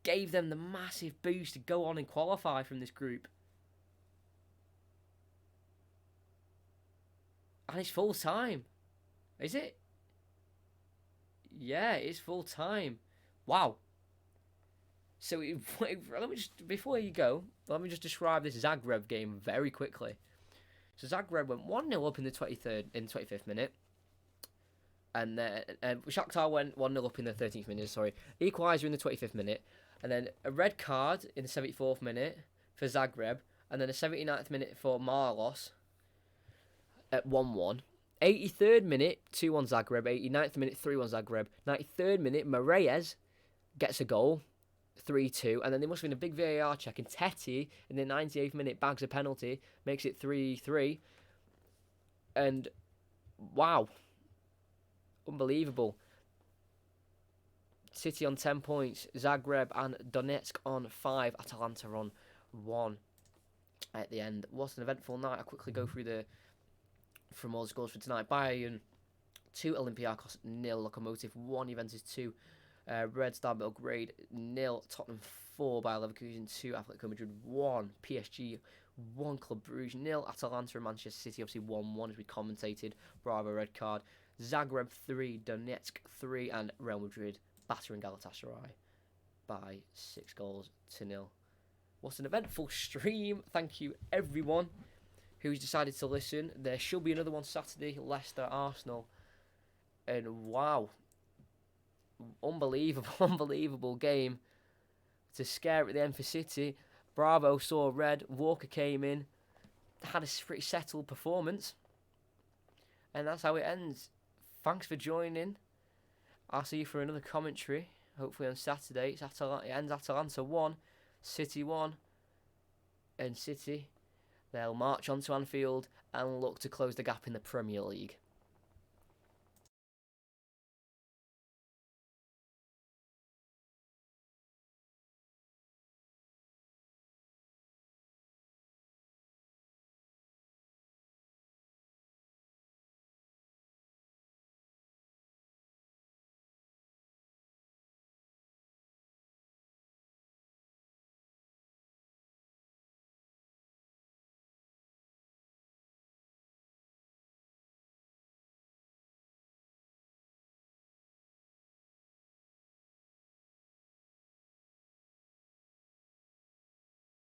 gave them the massive boost to go on and qualify from this group. And it's full time. Is it? Yeah, it's full time. Wow. So let me just, before you go, let me just describe this Zagreb game very quickly. So Zagreb went 1-0 up in the 25th minute. And then Shakhtar went 1-0 up in the 13th minute, sorry. Equaliser in the 25th minute. And then a red card in the 74th minute for Zagreb. And then a 79th minute for Marlos at 1-1. 83rd minute, 2-1 Zagreb. 89th minute, 3-1 Zagreb. 93rd minute, Moraes gets a goal, 3-2. And then there must have been a big VAR check. And Teti, in the 98th minute, bags a penalty, makes it 3-3. And, wow. Unbelievable. City on 10 points. Zagreb and Donetsk on 5. Atalanta on 1 at the end. What an eventful night. I'll quickly go through from all the scores for tonight. Bayern 2, Olympiacos 0, Lokomotiv 1, Juventus 2, Red Star Belgrade 0, Tottenham 4, Bayer Leverkusen 2, Atletico Madrid 1, PSG 1, Club Brugge 0, Atalanta and Manchester City obviously 1-1 as we commentated. Bravo red card. Zagreb 3, Donetsk 3, and Real Madrid battering Galatasaray by 6-0. What an eventful stream. Thank you everyone who's decided to listen. There should be another one Saturday, Leicester, Arsenal. And wow, unbelievable game. To scare at the end for City. Bravo saw red, Walker came in, had a pretty settled performance. And that's how it ends. Thanks for joining. I'll see you for another commentary, hopefully on Saturday. It ends Atalanta 1, City 1, and City, they'll march on to Anfield and look to close the gap in the Premier League.